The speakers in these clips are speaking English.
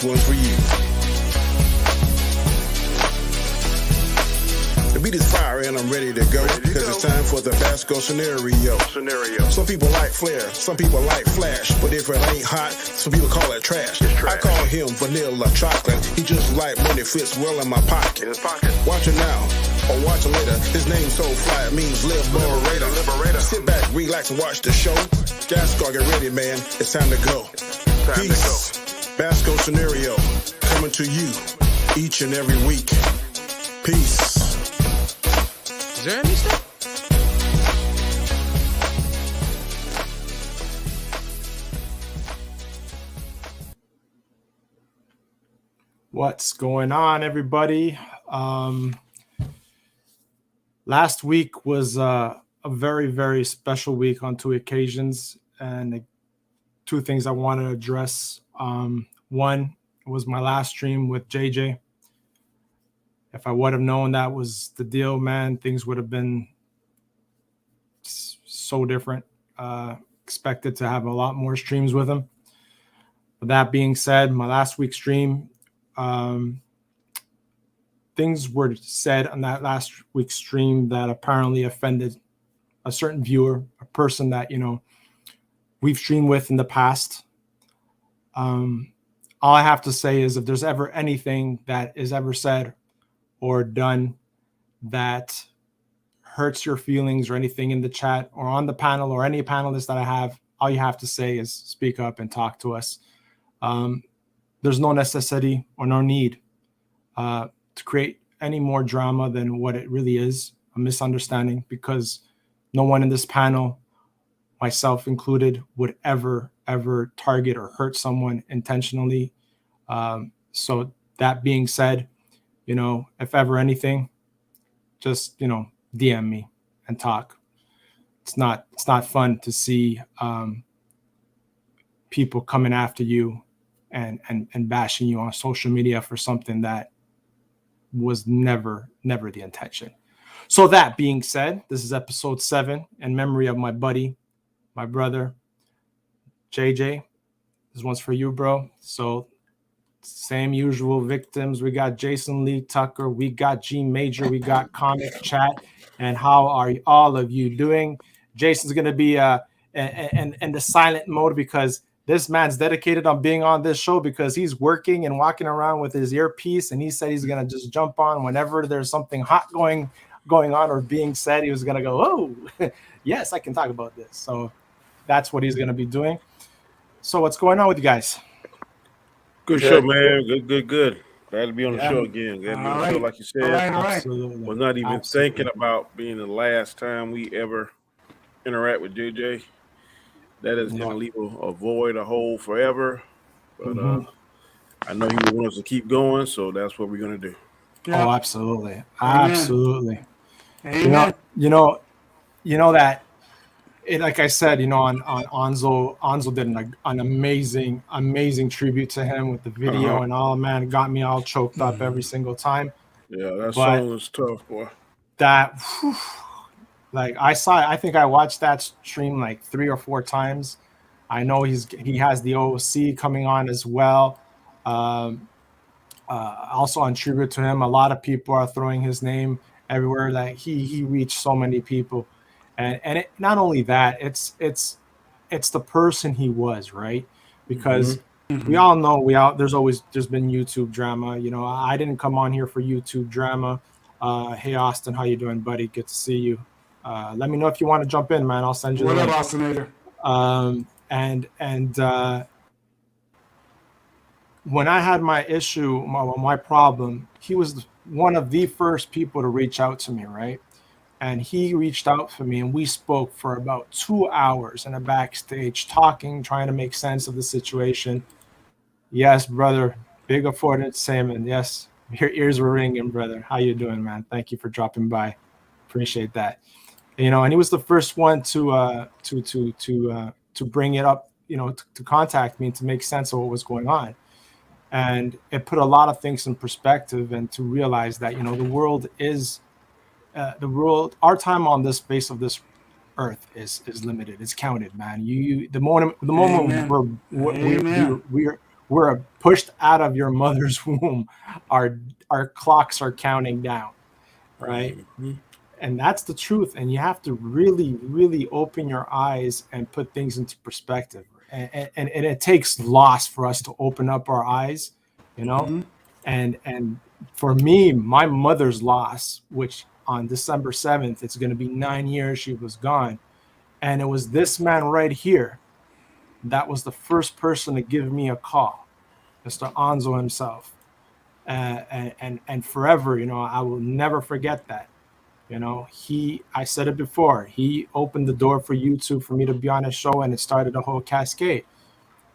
this one's for you. The beat is fire and I'm ready to go, because it's time for the Basco scenario. Some people like flair, some people like flash, but if it ain't hot, some people call it trash. I call him vanilla chocolate. He just like money, fits well in my pocket. Watch it now, or watch it later. His name so fly, it means liberator. Sit back, relax, and watch the show. Gasco, get ready, man. It's time to go. Peace. Basco scenario coming to you each and every week. Peace. Is there any stuff? What's going on, everybody? Last week was a very, very special week on two occasions, and two things I wanted to address. One was my last stream with JJ. If I would have known that was the deal, man, things would have been so different. Expected to have a lot more streams with him. But that being said, my last week's stream, things were said on that last week's stream that apparently offended a certain viewer, a person that, we've streamed with in the past. All I have to say is if there's ever anything that is ever said or done that hurts your feelings or anything in the chat or on the panel or any panelist that I have, all you have to say is speak up and talk to us. There's no necessity or no need to create any more drama than what it really is, a misunderstanding, because no one in this panel, myself included, would ever target or hurt someone intentionally. So that being said, if ever anything, just, DM me and talk. It's not fun to see people coming after you and bashing you on social media for something that was never the intention. So that being said, this is episode 7 in memory of my buddy, my brother, JJ. This one's for you, bro. So same usual victims. We got Jason Lee Tucker. We got G Major. We got Comic Chat. And how are all of you doing? Jason's going to be in the silent mode because this man's dedicated on being on this show because he's working and walking around with his earpiece. And he said he's going to just jump on whenever there's something hot going on or being said. He was going to go, oh, yes, I can talk about this. So that's what he's going to be doing. So what's going on with you guys? Good show, man. Good. Glad to be on the show again. Glad to be on the show, like you said. Absolutely. Was not even thinking about being the last time we ever interact with JJ. That is going to leave a void, a hole forever. But I know he wants to keep going, so that's what we're going to do. Yeah. Oh, absolutely. Absolutely. Amen. You know that. Like I said, on Anzo did an amazing tribute to him with the video and all, man. It got me all choked up every single time. Yeah, that song was tough, boy. That, I think I watched that stream like 3 or 4 times. I know he has the OC coming on as well. Also on tribute to him, a lot of people are throwing his name everywhere. That he reached so many people. And it, not only that, it's the person he was, right? Because we all know there's been YouTube drama. I didn't come on here for YouTube drama. Hey Austin, how you doing, buddy? Good to see you. Let me know if you want to jump in, man. I'll send you. What up, Austinator? When I had my issue, my problem, he was one of the first people to reach out to me, right? And he reached out for me, and we spoke for about 2 hours in a backstage, talking, trying to make sense of the situation. Yes, brother, big afforded salmon. Yes, your ears were ringing, brother. How you doing, man? Thank you for dropping by. Appreciate that. And he was the first one to bring it up, to contact me and to make sense of what was going on. And it put a lot of things in perspective, and to realize that the world is. Our time on this face of this earth is limited. It's counted, man. The moment we're we're pushed out of your mother's womb, our clocks are counting down, right? Mm-hmm. And that's the truth. And you have to really, really open your eyes and put things into perspective. And it takes loss for us to open up our eyes, you know. Mm-hmm. And for me, my mother's loss, which on December 7th, it's going to be 9 years she was gone. And it was this man right here that was the first person to give me a call, Mr. Anzo himself. And forever, you know, I will never forget that. You know, I said it before, he opened the door for YouTube for me to be on his show, and it started a whole cascade,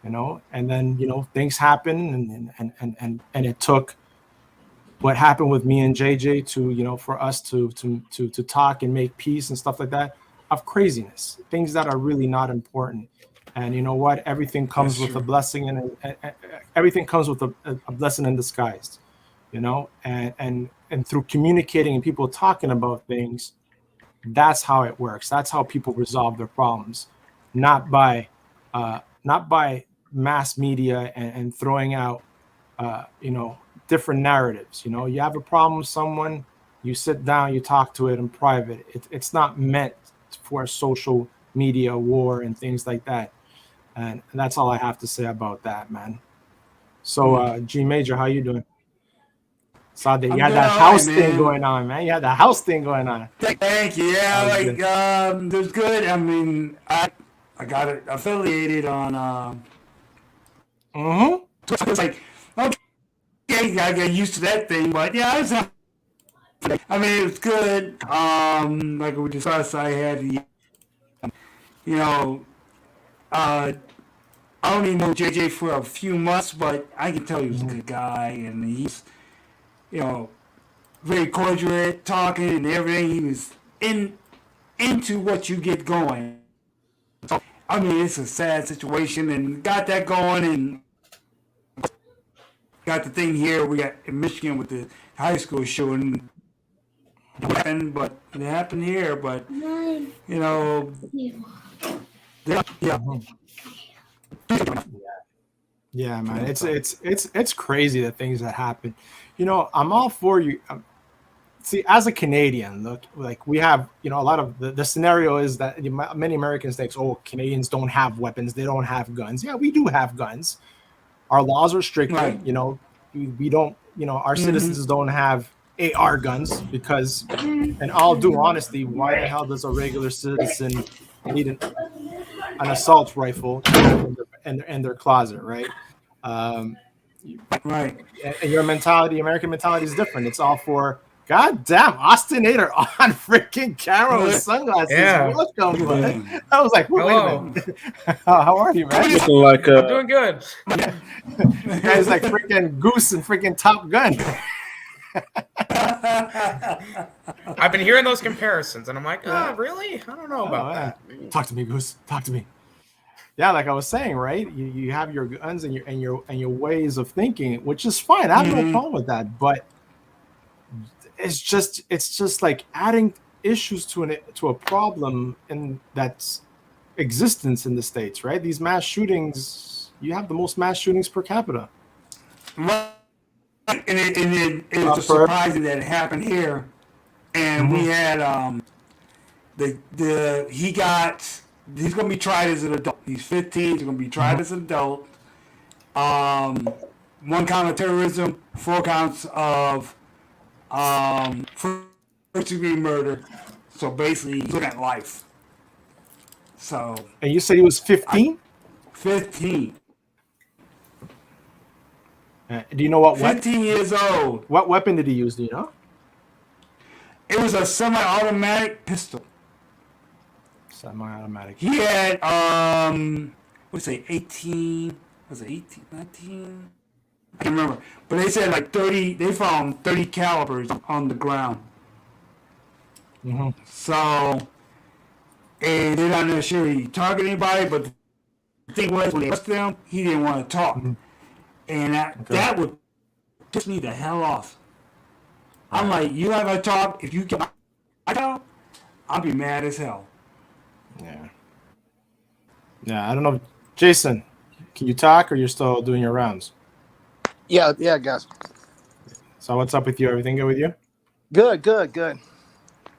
you know. And then, you know, things happen, and it took what happened with me and JJ to, you know, for us to talk and make peace and stuff like that, of craziness, things that are really not important. And you know what? Everything comes with a blessing, and everything comes with a blessing in disguise, you know. And through communicating and people talking about things, that's how it works. That's how people resolve their problems, not by mass media and throwing out, you know, different narratives. You know, you have a problem with someone, you sit down, you talk to it in private. It's not meant for a social media war and things like that. And that's all I have to say about that, man. So, G Major, how you doing? Saw that you had that house thing going on, man. You had the house thing going on. Thank you. Yeah, like it was good. I mean, I got it affiliated on. It's like, okay, I get used to that thing, but yeah, it's not. I mean, it was good. Like we discussed, I had the, you know, I only know JJ for a few months, but I can tell he was a good guy, and he's, you know, very cordial at talking and everything. He was into what you get going. So, I mean, it's a sad situation, and got that going, and got the thing here. We got in Michigan with the high school shooting. But it happened here. But you know, Yeah, man. It's crazy the things that happen. You know, I'm all for you. See, as a Canadian, look, like we have, you know, a lot of the scenario is that many Americans think, oh, Canadians don't have weapons, they don't have guns. Yeah, we do have guns. Our laws are stricter. Right. You know, we don't, you know, our citizens don't have AR guns because, in all due honesty, why the hell does a regular citizen need an assault rifle in their closet, right? right. And your mentality, American mentality, is different. It's all for, God damn, Austinator on freaking camera with sunglasses. Yeah. What's going on? I was like, wait a minute. How are you, man? Looking like I'm doing good. You guys like freaking Goose and freaking Top Gun. I've been hearing those comparisons, and I'm like, oh, really? I don't know about that. Talk to me, Goose. Talk to me. Yeah, like I was saying, right? You have your guns and your ways of thinking, which is fine. I have no problem with that. But it's just like adding issues to a problem in that's existence in the States, right? These mass shootings, you have the most mass shootings per capita. Right. And it was just surprising that it happened here. And we had he's gonna be tried as an adult. He's 15, he's gonna be tried as an adult. 1 count of terrorism, 4 counts of first degree murder. So basically he's looking at life. So And you said he was 15? 15. Do you know what 15 years old. What weapon did he use? Do you know? It was a semi-automatic pistol. Semi-automatic. He had, what's it, 18, was it 18, 19? I can't remember. But they said like 30, they found 30 calibers on the ground. So, and they're not necessarily target anybody, but the thing was, when they arrested him, he didn't want to talk. And that would piss me the hell off. I'm like, you not gonna talk? If you get my talk, I'll be mad as hell. Yeah, I don't know. Jason, Can you talk, or you're still doing your rounds? Yeah, guys. So what's up with you? Everything good with you? Good.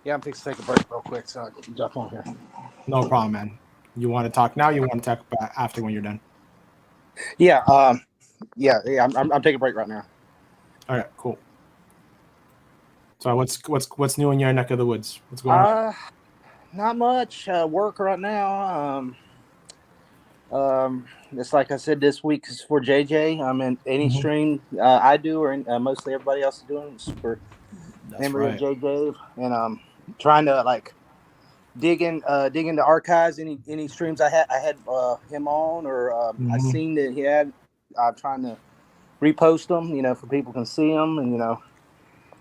Yeah, I'm fixing to take a break real quick, so I can jump on here. No problem, man. You want to talk now? You want to talk about after when you're done? Yeah, yeah. I'm taking a break right now. All right, cool. So what's new in your neck of the woods? What's going on? Not much work right now. It's like I said, this week is for JJ. I'm in any stream I do, or mostly everybody else is doing. It's for memory of JJ, and trying to like dig into archives. Any streams I had him on, or I seen that he had. I'm trying to repost them, for people can see them, and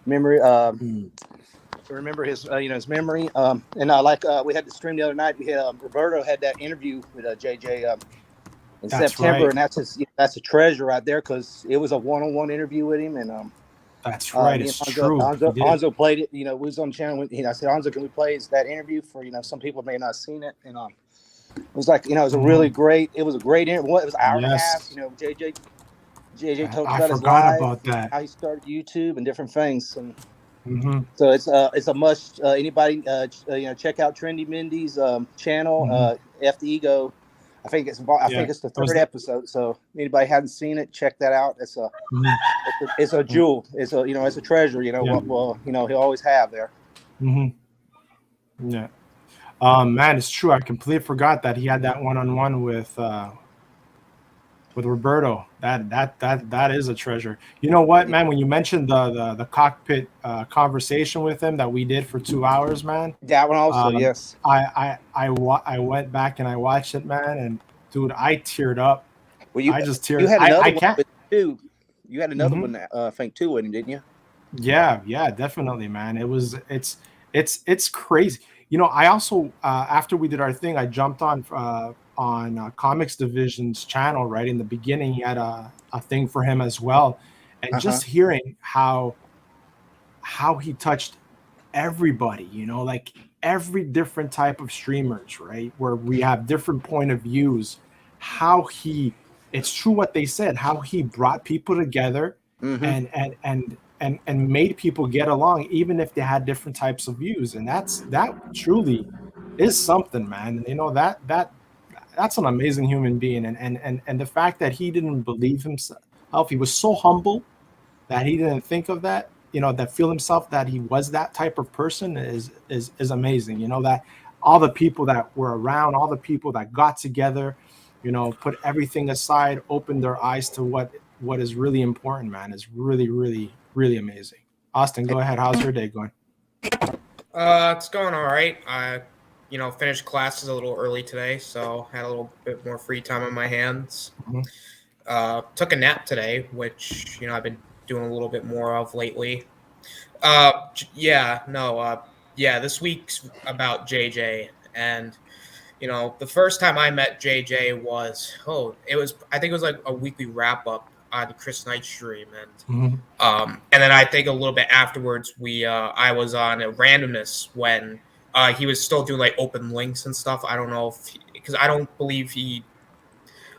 memory. Remember his his memory. And like we had the stream the other night. We had Roberto had that interview with JJ in September, and that's a treasure right there, because it was a one-on-one interview with him, and that's right. It's true. Anzo played it. We was on the channel. I said, Anzo, can we play that interview for some people may not have seen it, and it was like it was a really great. It was a great interview. It was an hour and a half. JJ talked about his life, about that. How he started YouTube and different things, and so it's a must. Anybody check out Trendy Mindy's channel, F the Ego. I think it's the third episode. So anybody hadn't seen it, check that out. It's a jewel. It's a treasure. He'll always have there. Yeah. Man, it's true. I completely forgot that he had that one-on-one with Roberto. That is a treasure. You know what, man? When you mentioned the cockpit conversation with him that we did for 2 hours, man. That one also, yes. I went back and I watched it, man, and dude, I teared up. Well, I just teared. You had another one can't. too. You had another one, I think, too, with him, didn't you? Yeah, definitely, man. It's crazy. I also after we did our thing, I jumped on Comics Division's channel. Right in the beginning, he had a thing for him as well, and just hearing how he touched everybody, like every different type of streamers, right, where we have different point of views, it's true what they said, how he brought people together and made people get along, even if they had different types of views. And that truly is something, man. That's an amazing human being. And the fact that he didn't believe himself, he was so humble that he didn't think of that, that feel himself that he was that type of person is amazing. That all the people that were around, all the people that got together, put everything aside, opened their eyes to what is really important, man, is really, really, really amazing. Austin, go ahead. How's your day going? It's going all right. I finished classes a little early today, so had a little bit more free time on my hands. Took a nap today, which I've been doing a little bit more of lately. This week's about JJ, and the first time I met JJ was I think it was like a weekly wrap up on Chris Knight's stream, and then I think a little bit afterwards I was on a randomness when he was still doing like open links and stuff. I don't know because I don't believe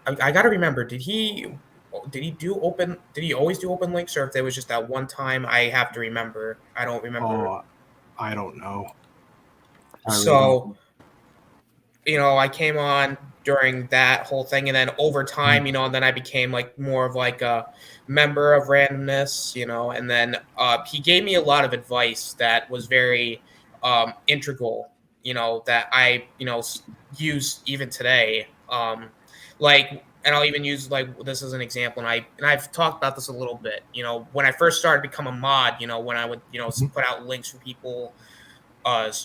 I gotta remember, did he always do open links, or if there was just that one time? I have to remember. I don't remember. I don't know. I came on during that whole thing, and then over time, and then I became like more of like a member of randomness, and then he gave me a lot of advice that was very integral, that I, use even today. And I'll even use like this as an example, and I've talked about this a little bit. When I first started to become a mod, when I would put out links for people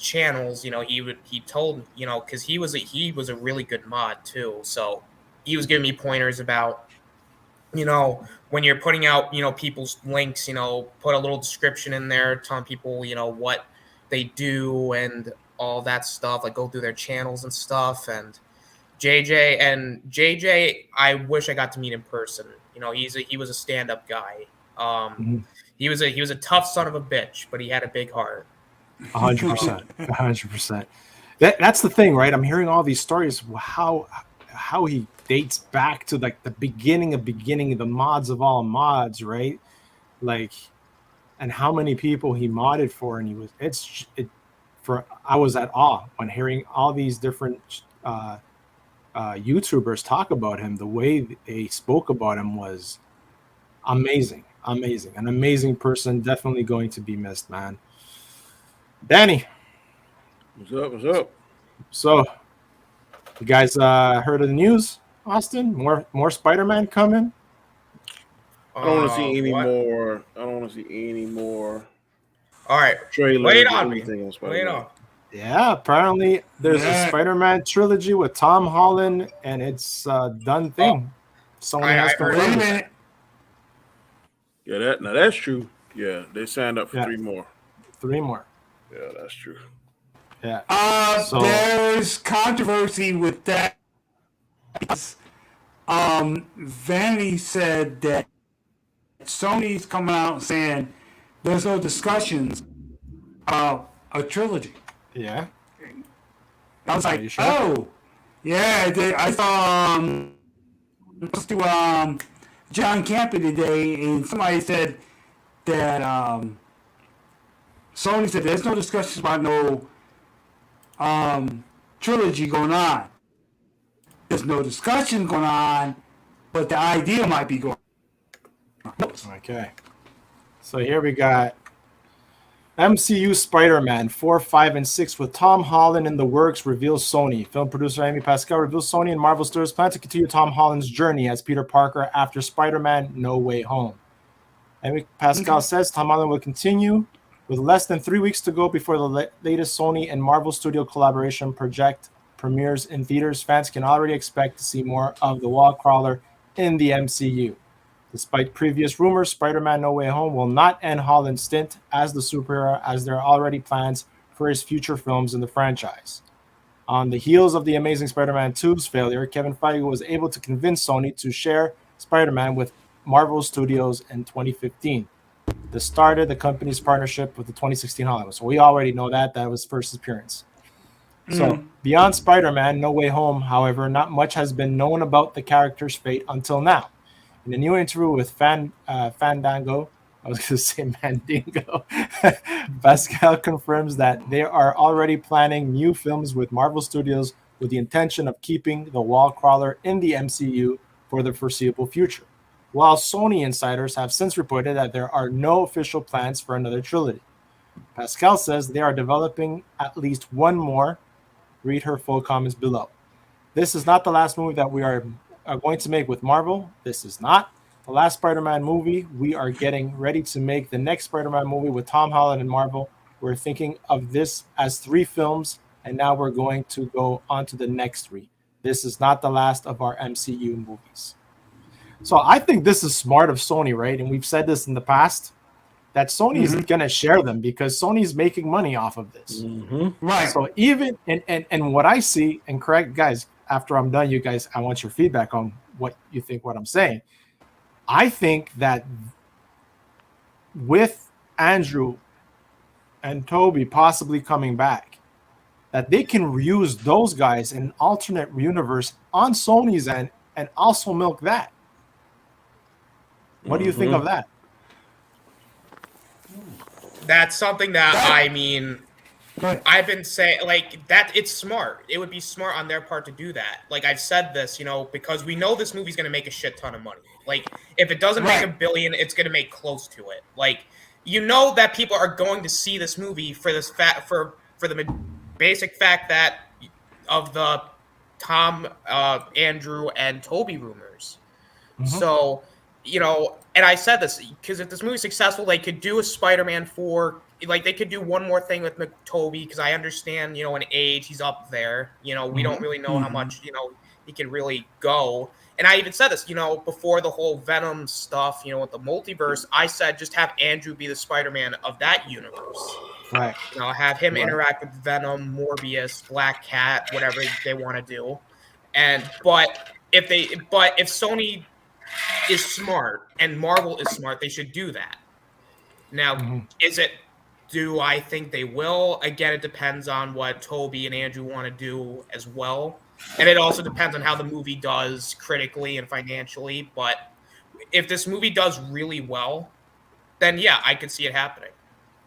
channels, he told because he was a really good mod too, so he was giving me pointers about when you're putting out people's links, put a little description in there telling people what they do and all that stuff, like go through their channels and stuff. And JJ, I wish I got to meet in person. He was a stand-up guy. He was a tough son of a bitch, but he had a big heart. 100%. 100%. That's the thing, right? I'm hearing all these stories. How how he dates back to like the beginning of the mods of all mods, right? Like, and how many people he modded for, and I was at awe when hearing all these different YouTubers talk about him. The way they spoke about him was amazing, an amazing person. Definitely going to be missed, man. Danny, What's up? so you guys heard of the news? Austin, more Spider-Man coming. I don't want to see any What? more. I don't want to see any more All right, trailers wait or on me. anything on Wait Spider-Man. on. Yeah, apparently there's a Yeah. Spider-Man trilogy with Tom Holland, and it's a done thing. Sony I has heard Wait a confirmed it. minute. Yeah, that's true. Yeah, they signed up for Yeah. 3 more. 3 more. Yeah, that's true. Yeah. So- There's controversy with that. Vanity said that Sony's coming out saying there's no discussions of a trilogy. Yeah. I was Are like, you sure? oh, yeah. I saw to John Campy today, and somebody said that Sony said there's no discussions about no trilogy going on. There's no discussion going on, but the idea might be going on. Okay. So here we got MCU Spider-Man 4, 5, and 6 with Tom Holland in the works, reveals Sony. Film producer Amy Pascal reveals Sony and Marvel Studios plan to continue Tom Holland's journey as Peter Parker after Spider-Man No Way Home. Amy Pascal says Tom Holland will continue with less than 3 weeks to go before the latest Sony and Marvel Studio collaboration project premieres in theaters. Fans can already expect to see more of the wall crawler in the MCU. Despite previous rumors, Spider-Man No Way Home will not end Holland's stint as the superhero, as there are already plans for his future films in the franchise. On the heels of the Amazing Spider-Man 2's failure, Kevin Feige was able to convince Sony to share Spider-Man with Marvel Studios in 2015. This started the company's partnership with the 2016 Hollywood. So we already know that was first appearance. So beyond Spider-Man No Way Home, however, not much has been known about the character's fate until now. In a new interview with Fandango, I was going to say Mandingo, Pascal confirms that they are already planning new films with Marvel Studios with the intention of keeping the wall crawler in the MCU for the foreseeable future. While Sony insiders have since reported that there are no official plans for another trilogy. Pascal says they are developing at least one more. Read her full comments below. This is not the last movie that we are going to make with Marvel. This is not the last Spider-Man movie. We are getting ready to make the next Spider-Man movie with Tom Holland and Marvel. We're thinking of this as 3 films, and now we're going to go on to the next 3. This is not the last of our MCU movies. So I think this is smart of Sony, right? And we've said this in the past, that Sony is going to share them because Sony's making money off of this. Right. So even, and what I see, and correct, guys, after I'm done, you guys, I want your feedback on what you think, what I'm saying. I think that with Andrew and Toby possibly coming back, that they can reuse those guys in an alternate universe on Sony's end and also milk that. What do you think of that? That's something that I mean, I've been saying, like, that it's smart. It would be smart on their part to do that. Like, I've said this, because we know this movie's going to make a shit ton of money. Like, if it doesn't make $1 billion, it's going to make close to it. Like, that people are going to see this movie for this for the basic fact that of the Tom, Andrew, and Toby rumors. So, and I said this because if this movie's successful, they could do a Spider-Man 4. Like, they could do one more thing with Toby because I understand, in age, he's up there. We don't really know how much, he can really go. And I even said this, before the whole Venom stuff, with the multiverse, I said just have Andrew be the Spider-Man of that universe. Right. Have him interact with Venom, Morbius, Black Cat, whatever they want to do. But if Sony is smart and Marvel is smart, they should do that. Now, do I think they will? Again, it depends on what Toby and Andrew want to do as well. and it also depends on how the movie does critically and financially. But if this movie does really well, then yeah, I could see it happening.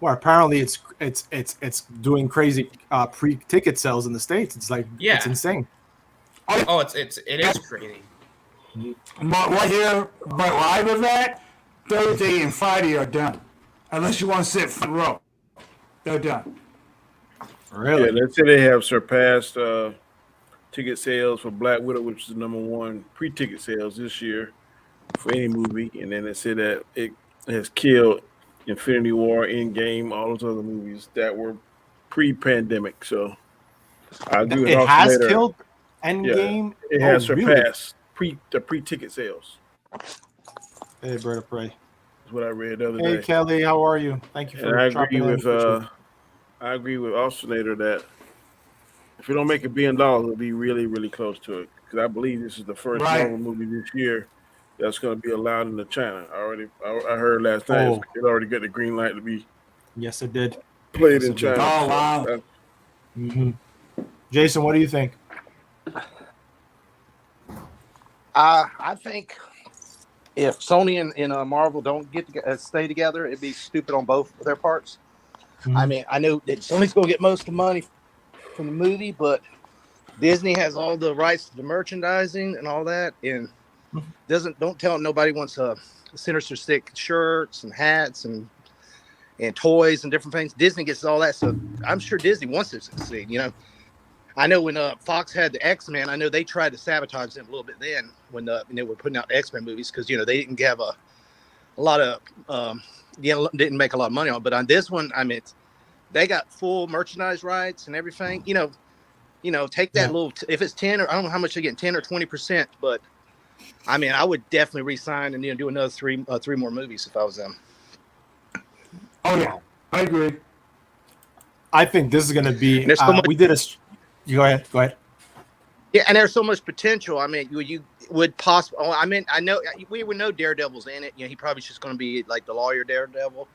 Well, apparently it's doing crazy pre-ticket sales in the States. It's like Yeah. it's insane. Oh, it is crazy. But where I live at, Thursday and Friday are done. Unless you want to sit front row. They're done. Really? Yeah, they say they have surpassed ticket sales for Black Widow, which is the number one pre-ticket sales this year for any movie. And then they say that it has killed Infinity War, Endgame, all those other movies that were pre-pandemic. So I agree with It has Alternator. killed Endgame. It has surpassed surpassed the pre-ticket sales. Hey, Bird of Prey. That's what I read the other Hey, day. Kelly, how are you? Thank you for And I dropping agree in. with I agree with Alternator that if it don't make $1 billion, it'll be really, really close to it. Because I believe this is the first Marvel movie this year that's going to be allowed into China. I heard last night it already got the green light to be. Yes, it did. Played in China. Oh wow! Jason, what do you think? I think if Sony and Marvel don't stay together, it'd be stupid on both of their parts. Mm-hmm. I mean, I know that Sony's going to get most of the money from the movie, but Disney has all the rights to the merchandising and all that, and don't tell nobody wants a Sinister Six shirts and hats and toys and different things. Disney gets all that, so I'm sure Disney wants to succeed. You know, I know when Fox had the X-Men, I know they tried to sabotage them a little bit then when they were putting out the X-Men movies because they didn't have a lot of didn't make a lot of money on it. But on this one, I mean, they got full merchandise rights and everything. Take that little if it's 10 or I don't know how much they get, 10 or 20%, but I mean, I would definitely re-sign and do another three more movies if I was them. Oh yeah, I agree. I think this is going to be. We did a. You go ahead. Yeah, and there's so much potential. I mean, you would possibly. Oh, I mean, I know we would know Daredevil's in it. He probably just going to be like the lawyer Daredevil.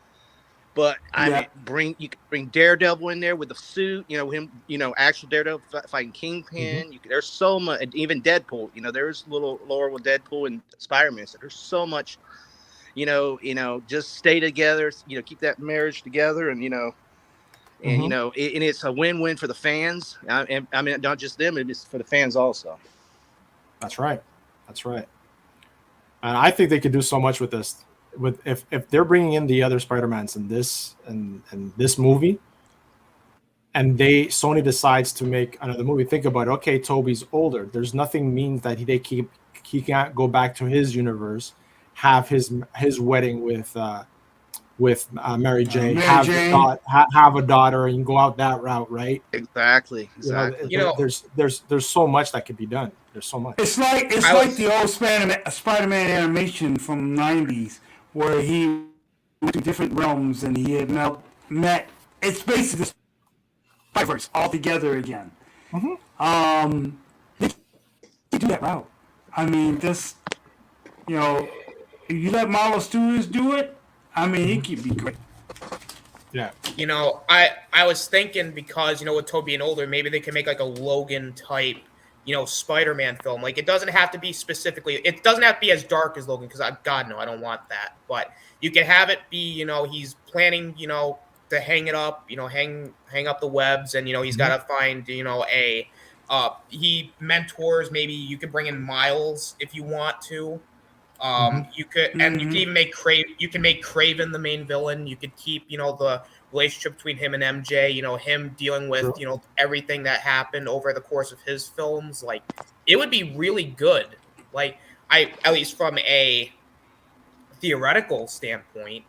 But I mean, you could bring Daredevil in there with the suit. Him. Actual Daredevil fighting Kingpin. Mm-hmm. There's so much. Even Deadpool. There's a little lore with Deadpool and Spiderman. So there's so much. Just stay together. Keep that marriage together, and and and it's a win-win for the fans. I mean, not just them; it's for the fans also. That's right. And I think they could do so much with this. If they're bringing in the other Spider-Mans in this this movie, and Sony decides to make another movie, think about it. Okay, Toby's older. There's nothing means that he can't go back to his universe, have his wedding with Mary Jane, have a daughter, and go out that route, right? Exactly. There's so much that could be done. There's so much. It's like the old Spider-Man animation from the 90s, where he went to different realms and he had met. It's basically the Spider-Verse all together again. Mm-hmm. They do that route. I mean, if you let Marvel Studios do it, I mean, it could be great. Yeah. I was thinking because, with Toby and older, maybe they can make like a Logan type, Spider-Man film. Like, it doesn't have to be as dark as Logan, because God, no, I don't want that. But you can have it be, he's planning, to hang it up, hang up the webs, and, he's got to find, he mentors, maybe you could bring in Miles if you want to. You could, and you can even make Craven the main villain. You could keep, the relationship between him and MJ, him dealing with, everything that happened over the course of his films. Like, it would be really good. Like, at least from a theoretical standpoint.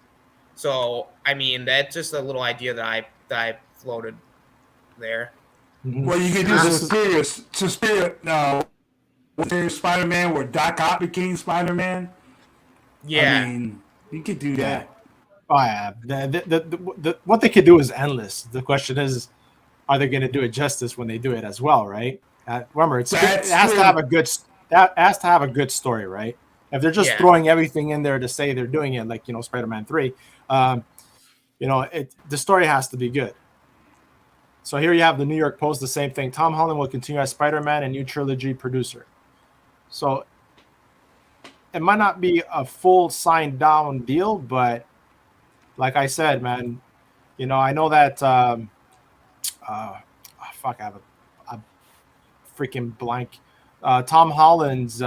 So, I mean, that's just a little idea that I floated there. Well, you could do Suspiria, Spider-Man where Doc Ock became Spider-Man. Yeah. I mean, you could do that. Oh, yeah. What they could do is endless. The question is, are they going to do it justice when they do it as well, right? Remember, it has to have a good story, right? If they're just throwing everything in there to say they're doing it, like, Spider-Man 3, the story has to be good. So here you have the New York Post, the same thing. Tom Holland will continue as Spider-Man and new trilogy producer. So it might not be a full signed down deal, but like I said, man, I know that fuck, I have a freaking blank. Tom Holland's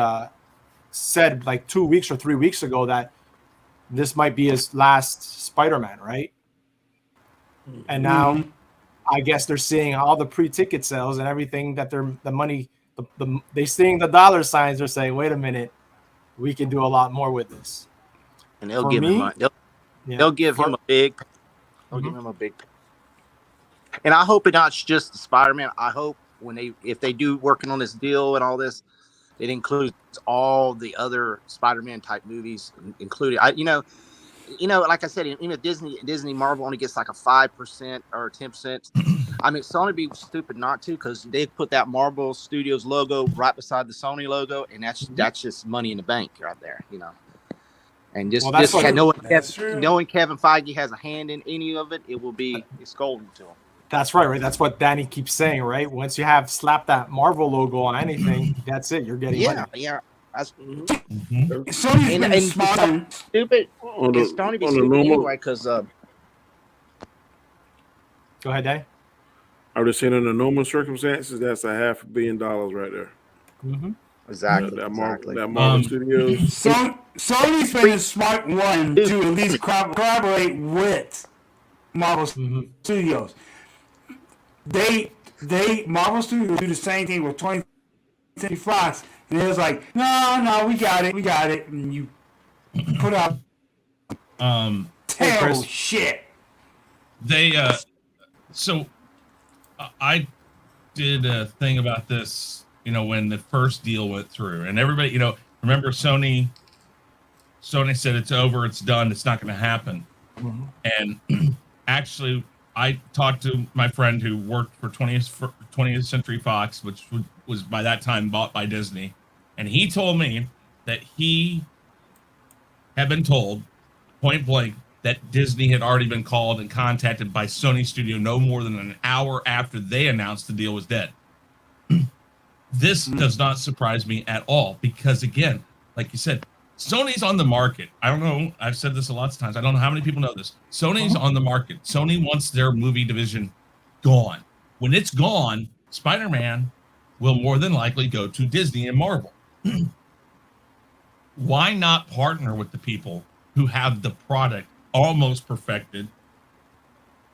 said like 2 weeks or 3 weeks ago that this might be his last Spider-Man, right? And now I guess they're seeing all the pre-ticket sales and everything that the money, they seeing the dollar signs. They're saying, wait a minute, we can do a lot more with this. And they'll give him money. They'll give him a big. They'll give him a big. And I hope it's not just the Spider-Man. I hope if they do working on this deal and all this, it includes all the other Spider-Man type movies included. Like I said, Disney Marvel only gets like a 5% or 10%. I mean, Sony be stupid not to, because they put that Marvel Studios logo right beside the Sony logo, and that's just money in the bank right there, And knowing Kevin Feige has a hand in any of it, it's golden to him. That's right. That's what Danny keeps saying, right? Once you have slapped that Marvel logo on anything, that's it. You're getting money. Yeah. Sony's been smart. Stupid. It's Sony be stupid anyway, because. Go ahead, Danny. I was just saying, under normal circumstances, that's $500 million right there. Mm-hmm. Exactly. That Marvel Studios. Sony's been a smart one to at least collaborate with Marvel Studios. Marvel Studios do the same thing with 20th Century Fox, and it was like, no, we got it, and you put out terrible shit. I did a thing about this, when the first deal went through, and everybody, remember Sony said it's over, it's done, it's not going to happen. And actually, I talked to my friend who worked for 20th Century Fox, which was by that time bought by Disney, and he told me that he had been told point blank that Disney had already been called and contacted by Sony Studio no more than an hour after they announced the deal was dead. This does not surprise me at all, because again, like you said, Sony's on the market. I don't know. I've said this lots of times. I don't know how many people know this. Sony's on the market. Sony wants their movie division gone. When it's gone, Spider-Man will more than likely go to Disney and Marvel. Why not partner with the people who have the product almost perfected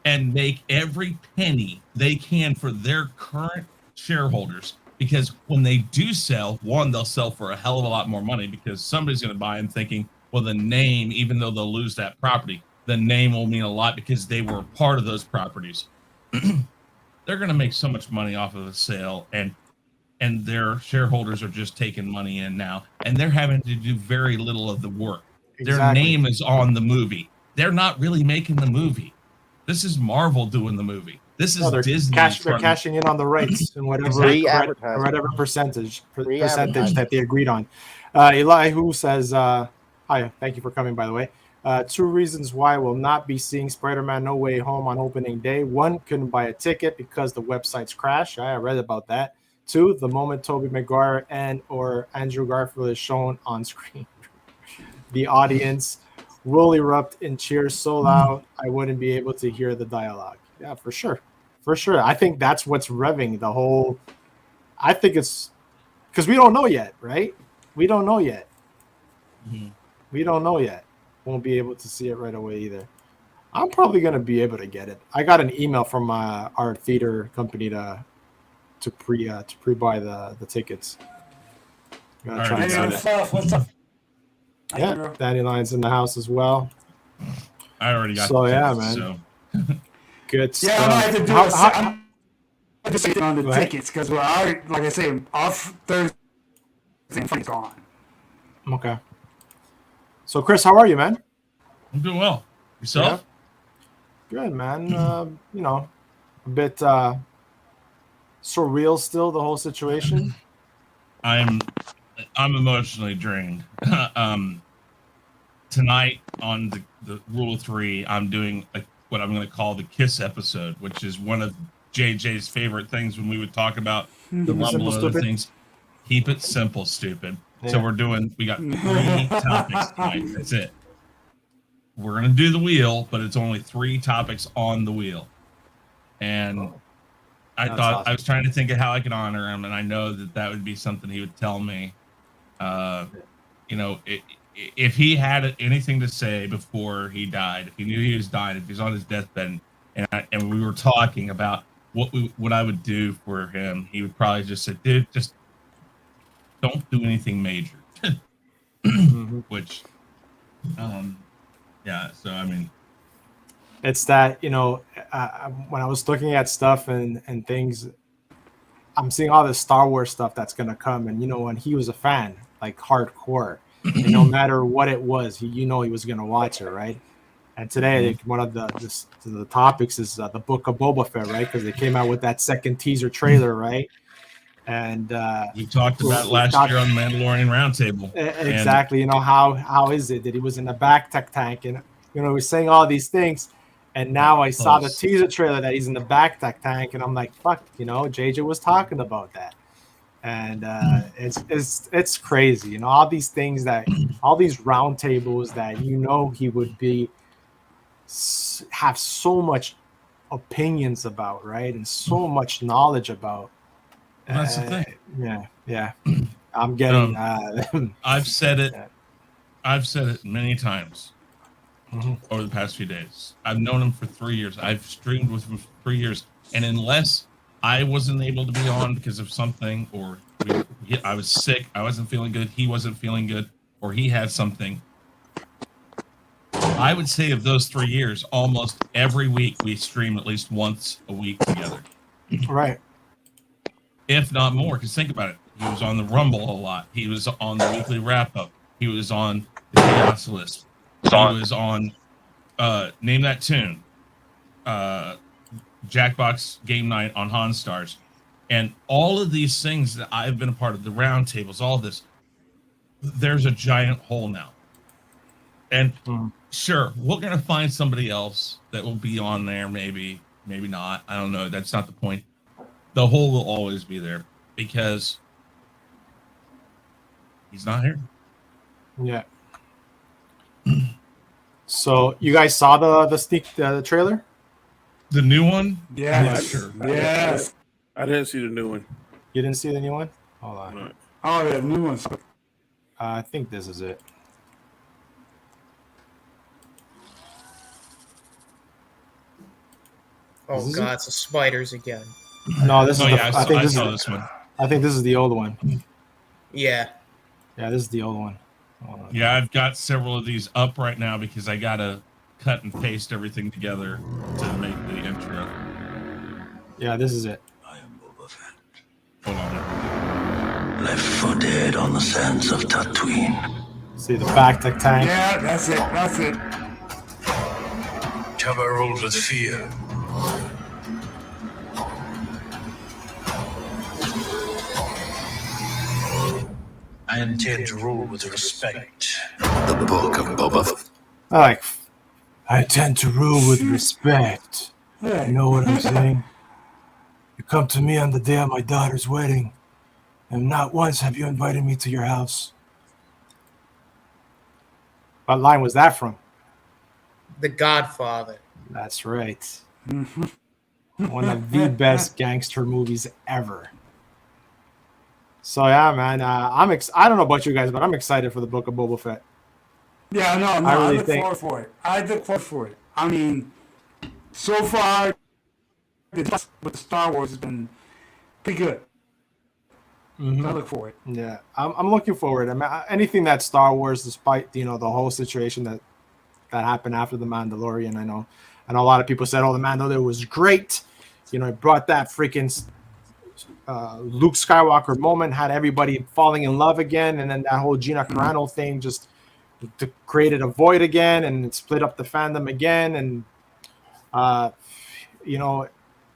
and make every penny they can for their current shareholders? Because when they do sell, one, they'll sell for a hell of a lot more money, because somebody's going to buy them thinking, well, the name, even though they'll lose that property, the name will mean a lot because they were part of those properties. They're going to make so much money off of the sale, and their shareholders are just taking money in now, and they're having to do very little of the work. Exactly. Their name is on the movie. They're not really making the movie. This is Marvel doing the movie. This is Disney. They're cashing in on the rights and whatever percentage that they agreed on. Eli, who says, hi, thank you for coming, by the way. 2 reasons why we'll not be seeing Spider-Man No Way Home on opening day. 1, couldn't buy a ticket because the websites crashed. I read about that. 2, the moment Tobey Maguire and or Andrew Garfield is shown on screen, the audience will erupt in cheers so loud I wouldn't be able to hear the dialogue. Yeah, for sure. For sure. I think that's what's revving the whole. I think it's because we don't know yet, right? We don't know yet. Mm-hmm. We don't know yet. Won't be able to see it right away either. I'm probably going to be able to get it. I got an email from our theater company to pre-buy the tickets. Gonna try and get it. What's up? Yeah, Danny Lyon's in the house as well. I already got so the yeah, tickets, man. So. Good stuff. Yeah, I have to do I'm just on the tickets because we're already, like I say, off Thursday and gone. Okay. So, Chris, how are you, man? I'm doing well. Yourself? Yeah. Good, man. A bit surreal still, the whole situation. I'm emotionally drained. Tonight on the Rule of 3, I'm doing what I'm going to call the Kiss episode, which is one of JJ's favorite things when we would talk about the Keep it Rumble simple, and other stupid. things. Keep it simple, stupid. So Yeah. we got 3 topics tonight. That's it. We're going to do the wheel, but it's only 3 topics on the wheel. And I That's thought, awesome. I was trying to think of how I could honor him, and I know that would be something he would tell me. You know, if he had anything to say before he died, if he knew he was dying, if he's on his deathbed, and we were talking about what I would do for him, he would probably just say, dude, just don't do anything major. Which, yeah, so I mean, it's that, you know, when I was looking at stuff and things, I'm seeing all this Star Wars stuff that's gonna come, and you know, when he was a fan, like hardcore, and no matter what it was, he was gonna watch it, right? And today, like, one of the topics is the book of Boba Fett, right? Because they came out with that second teaser trailer, right? And we talked about last year on the Mandalorian Roundtable. Exactly. You know, how is it that he was in the back tank, and you know, he was saying all these things, and now I saw the teaser trailer that he's in the back tank, and I'm like, fuck, you know, JJ was talking about that, and it's crazy, you know, all these things all these roundtables that, you know, he would have so much opinions about, right, and so much knowledge about. Well, that's the thing. Yeah. I'm getting. I've said it. I've said it many times over the past few days. I've known him for 3 years. I've streamed with him for 3 years, and unless I wasn't able to be on because of something, or I was sick, I wasn't feeling good, he wasn't feeling good, or he had something, I would say of those 3 years, almost every week we stream at least once a week together. Right. If not more, because think about it. He was on the Rumble a lot. He was on the weekly wrap-up. He was on the Chaos List. He was on Name That Tune, Jackbox Game Night on Han Stars. And all of these things that I've been a part of, the roundtables, all this, there's a giant hole now. And sure, we're going to find somebody else that will be on there, maybe not. I don't know. That's not the point. The hole will always be there because he's not here. Yeah. So you guys saw the trailer? The new one? Yeah. Sure. Yes. I didn't see the new one. You didn't see the new one? Hold on. No. Oh, yeah, new ones. I think this is it. Oh Is God, it's the spiders again. No, this is. I saw this one. I think this is the old one. Yeah. Yeah, this is the old one. Hold on. Yeah, I've got several of these up right now because I gotta cut and paste everything together to make the intro. Yeah, this is it. I am Boba Fett. Hold on. Left for dead on the sands of Tatooine. See the back tank. Yeah, that's it. That's it. Jabba ruled with fear. I intend to rule with respect. The book of Boba Fett. I tend to rule with respect. You know what I'm saying? You come to me on the day of my daughter's wedding, and not once have you invited me to your house. What line was that from? The Godfather. That's right. One of the best gangster movies ever. So yeah, man, I don't know about you guys, but I'm excited for the Book of Boba Fett. Yeah, no, I really look forward for it. I look forward for it. I mean, so far, with the Star Wars has been pretty good. Mm-hmm. I look forward. Yeah, I'm looking forward. I mean, anything that Star Wars, despite the whole situation that happened after the Mandalorian. I know a lot of people said, "Oh, the Mandalorian was great." You know, it brought that freaking Luke Skywalker moment, had everybody falling in love again, and then that whole Gina Carano thing just created a void again, and it split up the fandom again, and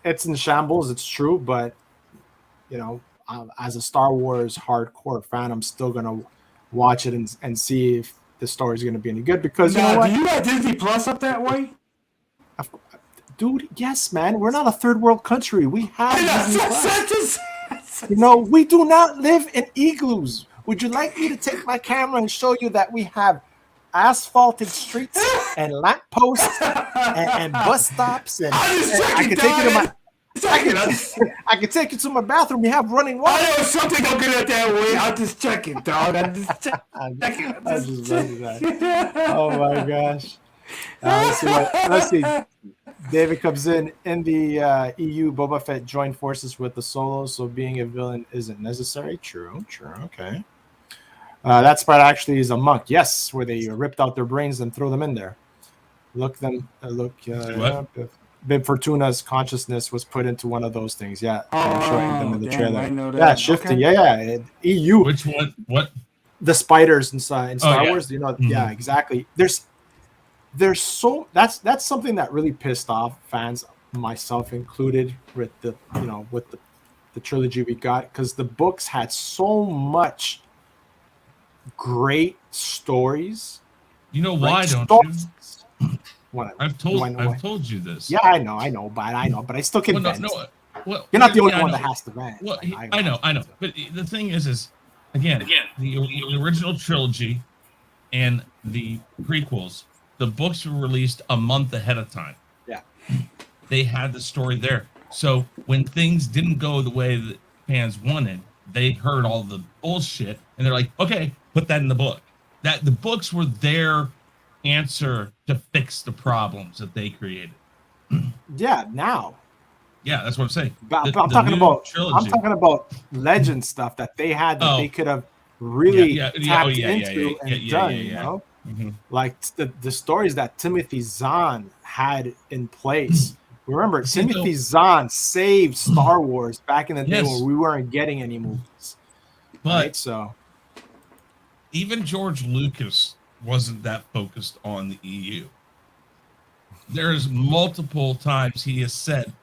it's in shambles. It's true, but as a Star Wars hardcore fan, I'm still gonna watch it and see if the story is gonna be any good, because now, do you have Disney Plus up that way? Dude, yes, man. We're not a third world country. We have Disney Plus. That's You know, we do not live in igloos. Would you like me to take my camera and show you that we have asphalted streets and lampposts and bus stops? And I can take you to my. I can take you to my bathroom. We have running water. I know something don't get it that way. I'll just check it, dog. I'm just checking. Oh my gosh. Let's see. David comes in the EU. Boba Fett joined forces with the Solos, so being a villain isn't necessary. True. Okay. That Spider actually is a monk. Yes, where they ripped out their brains and throw them in there. Bib Fortuna's consciousness was put into one of those things. Yeah, I'm showing them in the trailer. I know that. Yeah, shifting. Okay. Yeah. EU. Which one? What? The spiders in Star Wars. You know. Mm-hmm. Yeah, exactly. There's so that's something that really pissed off fans, myself included, with the trilogy we got, because the books had so much great stories. You know why, don't you? I've told you this. Yeah, I know, but I still can vent. Well, you're not the only one that has to vent. Well, I know. But the thing is again, the original trilogy and the prequels, the books were released a month ahead of time. Yeah. They had the story there. So when things didn't go the way that fans wanted, they heard all the bullshit and they're like, okay, put that in the book. That the books were their answer to fix the problems that they created. Yeah, now. Yeah, that's what I'm saying. I'm talking about legend stuff that they had that they could have really tapped into and done. You know, like the stories that Timothy Zahn had in place. Remember, Timothy Zahn saved Star Wars back in the day when we weren't getting any movies. But right? So even George Lucas wasn't that focused on the EU. There's multiple times he has said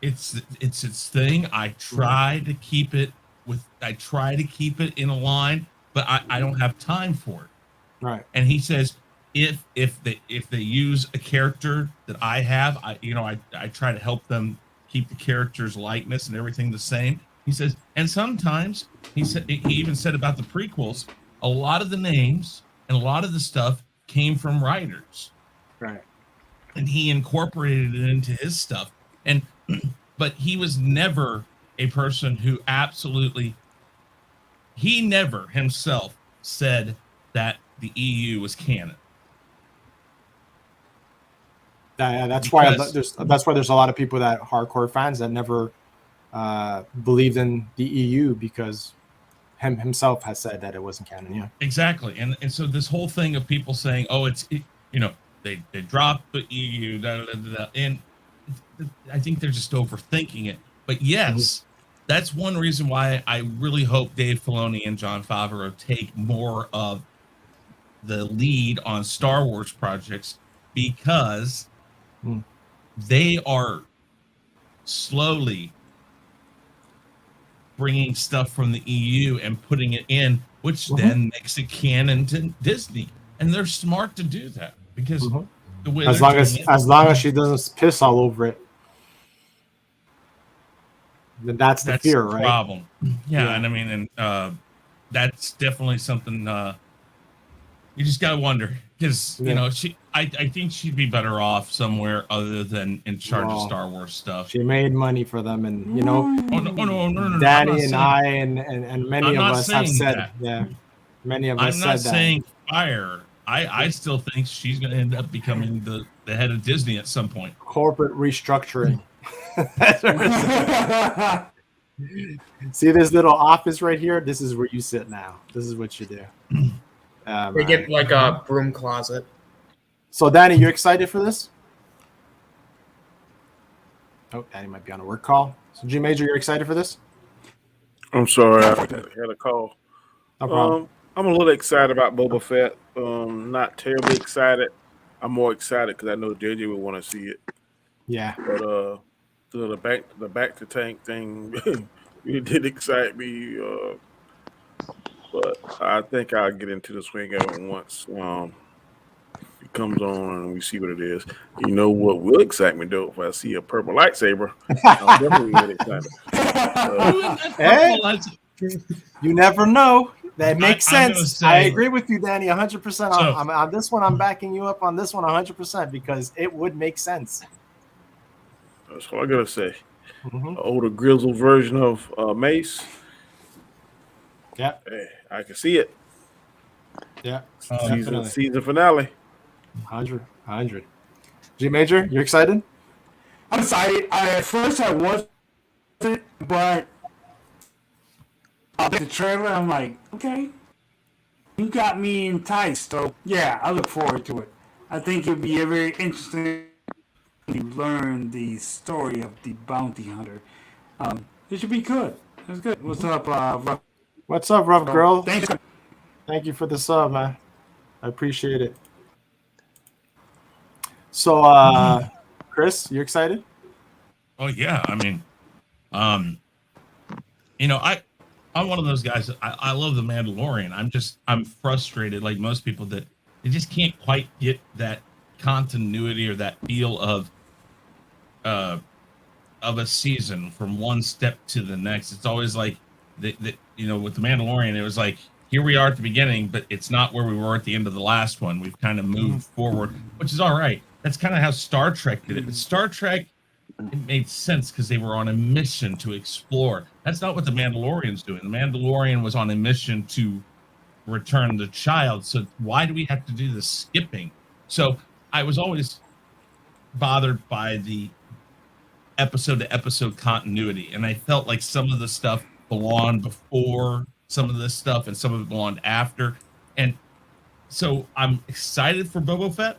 it's its thing. I try to keep it in a line, but I don't have time for it. Right. And he says if they use a character that I have, I try to help them keep the character's likeness and everything the same. He says, and sometimes he even said about the prequels, a lot of the names and a lot of the stuff came from writers. Right. And he incorporated it into his stuff. But he was never a person who he never himself said that the EU was canon. That's why there's a lot of people that hardcore fans that never believed in the EU because himself has said that it wasn't canon. Yeah, exactly. And so this whole thing of people saying, "Oh, they dropped the EU," and I think they're just overthinking it. But yes, that's one reason why I really hope Dave Filoni and Jon Favreau take more of the lead on Star Wars projects, because they are slowly bringing stuff from the EU and putting it in, which then makes it canon to Disney, and they're smart to do that because the way as long as she doesn't piss all over it, then that's the fear, right? Problem. Yeah, and I mean, and that's definitely something you just gotta wonder, because I think she'd be better off somewhere other than in charge of Star Wars stuff. She made money for them, and no, Danny and I and many of us have said many of us said that. I'm not saying fire. I still think she's going to end up becoming the head of Disney at some point. Corporate restructuring. See this little office right here? This is where you sit now. This is what you do. They get like a broom closet. So, Danny, you excited for this? Oh, Danny might be on a work call. So, G Major, you're excited for this? I'm sorry, I had a call. No problem. I'm a little excited about Boba Fett. Not terribly excited. I'm more excited because I know JJ would want to see it. Yeah. But the back to tank thing it did excite me. But I think I'll get into the swing of it once comes on and we see what it is. You know what will excite me though? If I see a purple lightsaber, I'll definitely get excited. Hey, you never know. That makes sense. Say, I agree with you, Danny, 100%. On this one, I'm backing you up on this one 100% because it would make sense. That's all I gotta say. An older grizzled version of Mace. Yeah, hey, I can see it. Yeah, season finale. 100. G Major, you excited? I'm excited. At first I wasn't, but the trailer, I'm like, okay, you got me enticed. So yeah, I look forward to it. I think it'll be very interesting to learn the story of the bounty hunter. It should be good. It's good. What's up, Rough? What's up, Rough Girl? Thanks. Thank you for the sub, man. I appreciate it. So, Chris, you excited? Oh yeah, I mean, I'm one of those guys. I love the Mandalorian. I'm frustrated, like most people, that they just can't quite get that continuity or that feel of a season from one step to the next. It's always like that. With the Mandalorian, it was like, here we are at the beginning, but it's not where we were at the end of the last one. We've kind of moved forward, which is all right. That's kind of how Star Trek did it. But Star Trek, it made sense because they were on a mission to explore. That's not what the Mandalorian's doing. The Mandalorian was on a mission to return the child. So why do we have to do the skipping? So I was always bothered by the episode to episode continuity. And I felt like some of the stuff belonged before some of this stuff and some of it belonged after. And so I'm excited for Boba Fett,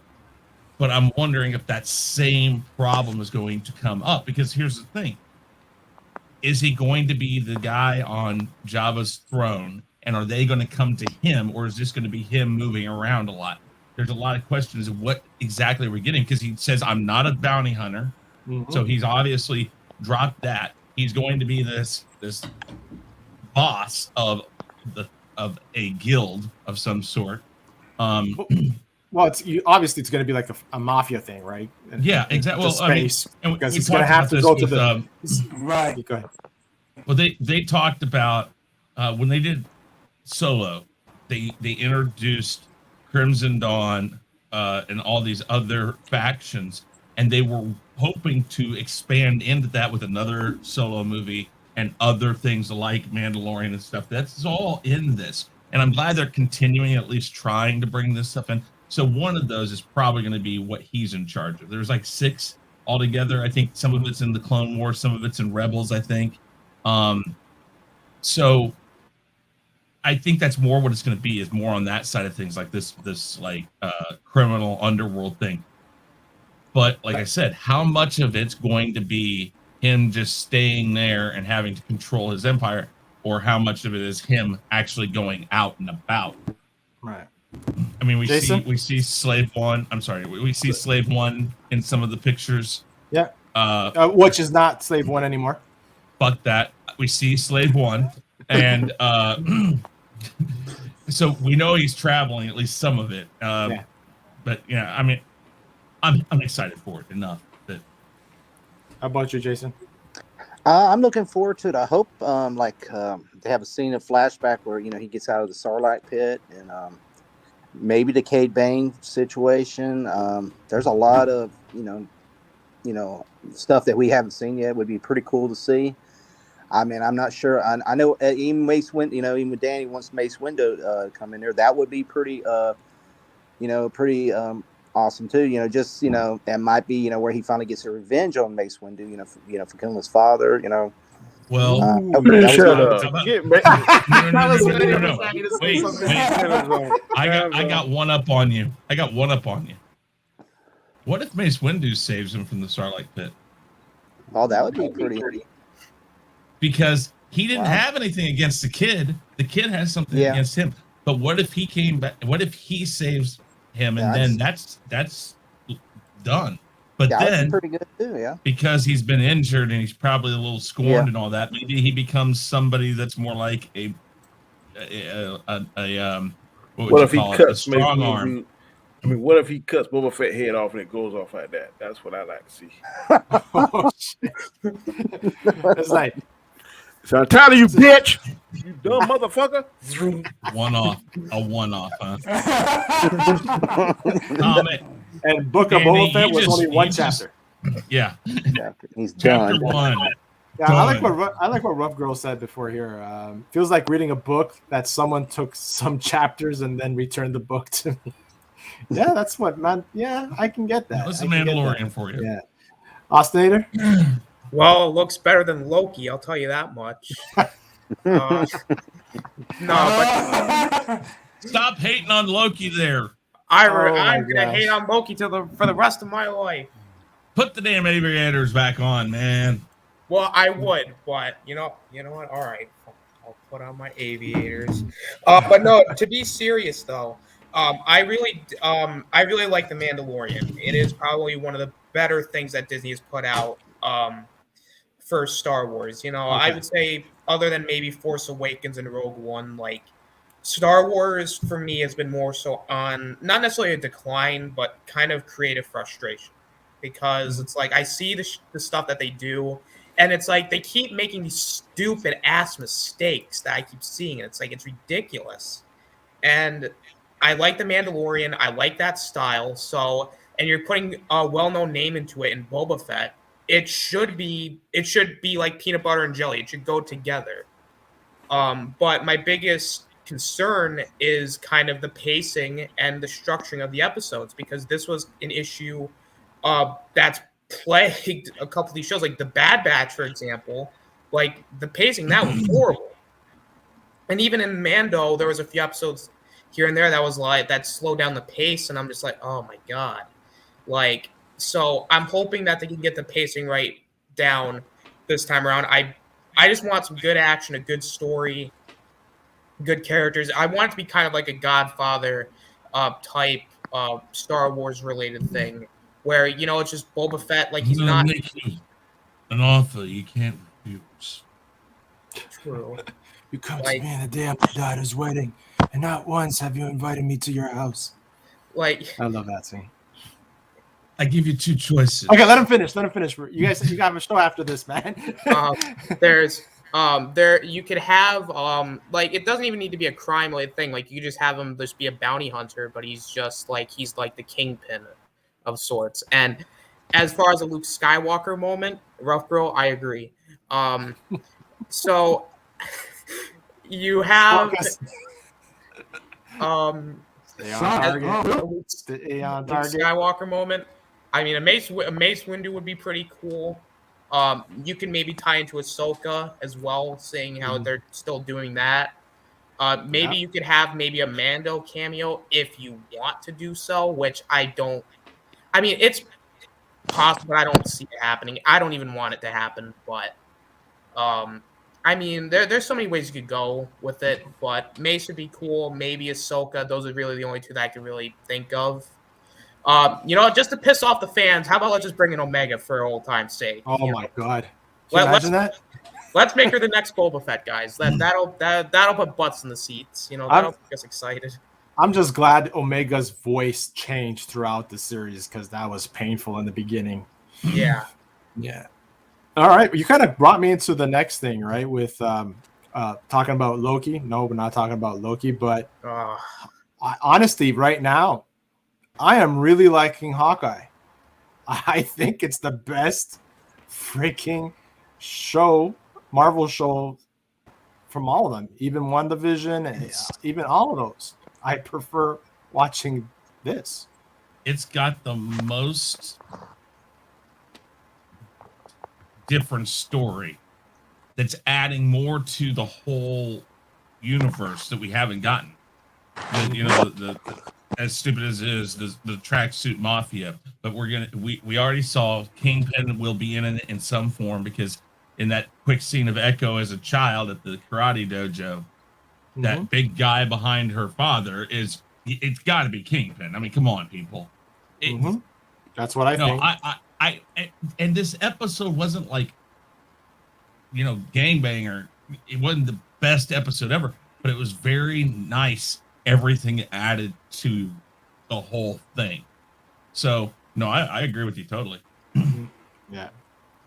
but I'm wondering if that same problem is going to come up, because here's the thing. Is he going to be the guy on Jabba's throne, and are they going to come to him, or is this going to be him moving around a lot? There's a lot of questions of what exactly we're getting, because he says, I'm not a bounty hunter. So he's obviously dropped that. He's going to be this boss of a guild of some sort. Well, obviously it's going to be like a mafia thing, right? Yeah, exactly. Well, space, because he's going to have to go to the right. Go ahead. Well, they talked about when they did Solo, they introduced Crimson Dawn and all these other factions, and they were hoping to expand into that with another Solo movie and other things like Mandalorian and stuff. That's all in this, and I'm glad they're continuing, at least trying to bring this stuff in. So one of those is probably going to be what he's in charge of. There's like 6 altogether. I think some of it's in the Clone Wars, some of it's in Rebels, I think. So I think that's more what it's going to be, is more on that side of things, like this like criminal underworld thing. But like I said, how much of it's going to be him just staying there and having to control his empire, or how much of it is him actually going out and about? Right. I mean, we Jason? see Slave One. I'm sorry, we see Slave One in some of the pictures. Yeah. Which is not Slave One anymore. Fuck that. We see Slave One, and so we know he's traveling, at least some of it. Yeah. But yeah, I mean, I'm excited for it enough. That. How about you, Jason? I'm looking forward to it. I hope they have a scene of flashback where he gets out of the Sarlacc pit, and maybe the Cade Bane situation. There's a lot of stuff that we haven't seen yet. Would be pretty cool to see. I mean, I'm not sure. I know even Mace Windu, even with Danny wants Mace Windu come in there. That would be pretty pretty awesome too. That might be where he finally gets a revenge on Mace Windu. For killing his father. Well, Shut up. No. Wait. I got one up on you. What if Mace Windu saves him from the Sarlacc pit? Oh, that would be pretty. Because he didn't have anything against the kid. The kid has something against him. But what if he came back? What if he saves him, and then that's done? But then, pretty good too, because he's been injured and he's probably a little scorned and all that. Maybe he becomes somebody that's more like a what would you call it? A strong arm. I mean, what if he cuts Boba Fett head off and it goes off like that? That's what I like to see. Oh, shit. It's like, So I'm tired of you, bitch. You dumb motherfucker. A one-off, huh? Comment. and Book of Andy, Boba Fett you was just- only one you just- chapter. Yeah. He's Chapter done. 1. Yeah, I like Done. what Rough Girl said before here. Feels like reading a book that someone took some chapters and then returned the book to me. Yeah, that's what, man. Yeah, I can get that. That's I the can get Mandalorian that. for you. Yeah. Ostinator? Well, it looks better than Loki, I'll tell you that much. No, but Stop hating on Loki there. I'm my gonna gosh. hate on Loki for the rest of my life. Put the damn aviators back on, man. Well, I would, but you know what? All right, I'll put on my aviators. But no, to be serious though, I really like The Mandalorian. It is probably one of the better things that Disney has put out for Star Wars. You know, I Okay. would say other than maybe Force Awakens and Rogue One, like Star Wars for me has been more so on not necessarily a decline, but kind of creative frustration because it's like I see the stuff that they do. And it's like they keep making these stupid ass mistakes that I keep seeing. And it's like it's ridiculous. And I like The Mandalorian. I like that style. So, and you're putting a well-known name into it in Boba Fett. It should be like peanut butter and jelly. It should go together. But my biggest concern is kind of the pacing and the structuring of the episodes because this was an issue that's plagued a couple of these shows, like The Bad Batch, for example. Like the pacing that was horrible, and even in Mando, there was a few episodes here and there that was like that slowed down the pace, and I'm just like, oh my god, like. So I'm hoping that they can get the pacing right down this time around. I just want some good action, a good story, good characters. I want it to be kind of like a Godfather type Star Wars related thing. Where, you know, it's just Boba Fett, like he's I'm gonna not make you an offer you can't refuse. true. You come Like- to me on the day of my daughter's wedding, and not once have you invited me to your house. Like, I love that scene. I give you two choices. Okay, let him finish. Let him finish. You guys, you got a show after this, man. there's there you could have like it doesn't even need to be a crime related thing. Like you could just have him just be a bounty hunter, but he's like the kingpin of sorts. And as far as a Luke Skywalker moment, Rough Girl, I agree. So you have Stay on target. Luke Stay on target. Skywalker moment. I mean, a Mace Windu would be pretty cool. You can maybe tie into Ahsoka as well, seeing how they're still doing that. Maybe you could have maybe a Mando cameo if you want to do so, which I don't. I mean, it's possible, but I don't see it happening. I don't even want it to happen, but I mean, there's so many ways you could go with it, but Mace would be cool. Maybe Ahsoka. Those are really the only two that I can really think of. You know, just to piss off the fans, how about let's just bring in Omega for old time's sake? Oh you my know? god! Can you imagine that? Let's make her the next Boba Fett, guys. That'll put butts in the seats. You know, that'll get us excited. I'm just glad Omega's voice changed throughout the series because that was painful in the beginning. Yeah. Yeah. All right. You kind of brought me into the next thing, right? With talking about Loki. No, we're not talking about Loki, but honestly, right now, I am really liking Hawkeye. I think it's the best freaking show, Marvel show from all of them, even WandaVision, and even all of those. I prefer watching this. It's got the most different story that's adding more to the whole universe that we haven't gotten. You know, the as stupid as it is, the tracksuit mafia, but we already saw Kingpin will be in it in some form, because in that quick scene of Echo as a child at the karate dojo, that big guy behind her father it's got to be Kingpin. I mean, come on, people. That's what I think. I and this episode wasn't like, you know, gangbanger. It wasn't the best episode ever, but it was very nice. Everything added to the whole thing. So no, I agree with you totally. Yeah.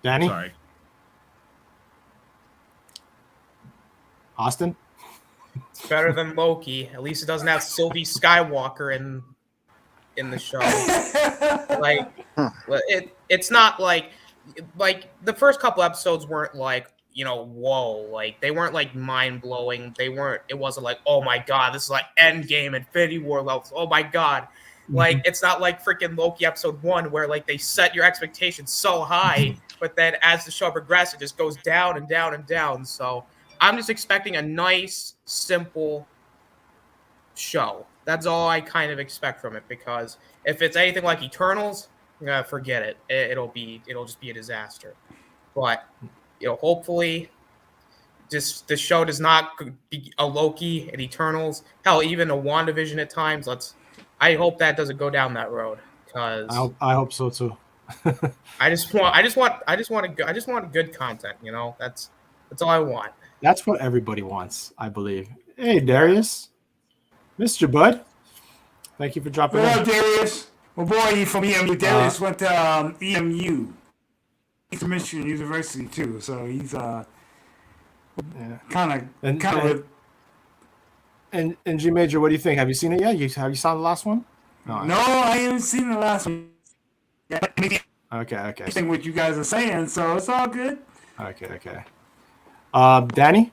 Danny? Sorry. Austin? It's better than Loki. At least it doesn't have Sylvie Skywalker in the show. Like it's not like the first couple episodes weren't like, whoa, like they weren't like mind blowing. It wasn't like, oh my god, this is like Endgame, Infinity War levels. Oh my god. Like it's not like freaking Loki episode 1 where like they set your expectations so high, but then as the show progresses, it just goes down and down and down. So I'm just expecting a nice, simple show. That's all I kind of expect from it, because if it's anything like Eternals, forget it. It'll just be a disaster. But hopefully, just the show does not be a Loki and Eternals. Hell, even a WandaVision at times. I hope that doesn't go down that road, because I hope so too. I just want good content. That's all I want. That's what everybody wants, I believe. Hey, Darius, Mr. Bud, thank you for dropping in. Hello, Darius. Well, boy, you from EMU. Darius went to EMU. He's from Michigan University too, so he's kind of. And G Major, what do you think? Have you seen it yet? Have you saw the last one? No, I haven't seen the last one. Okay. Anything what you guys are saying, so it's all good. Okay. Danny,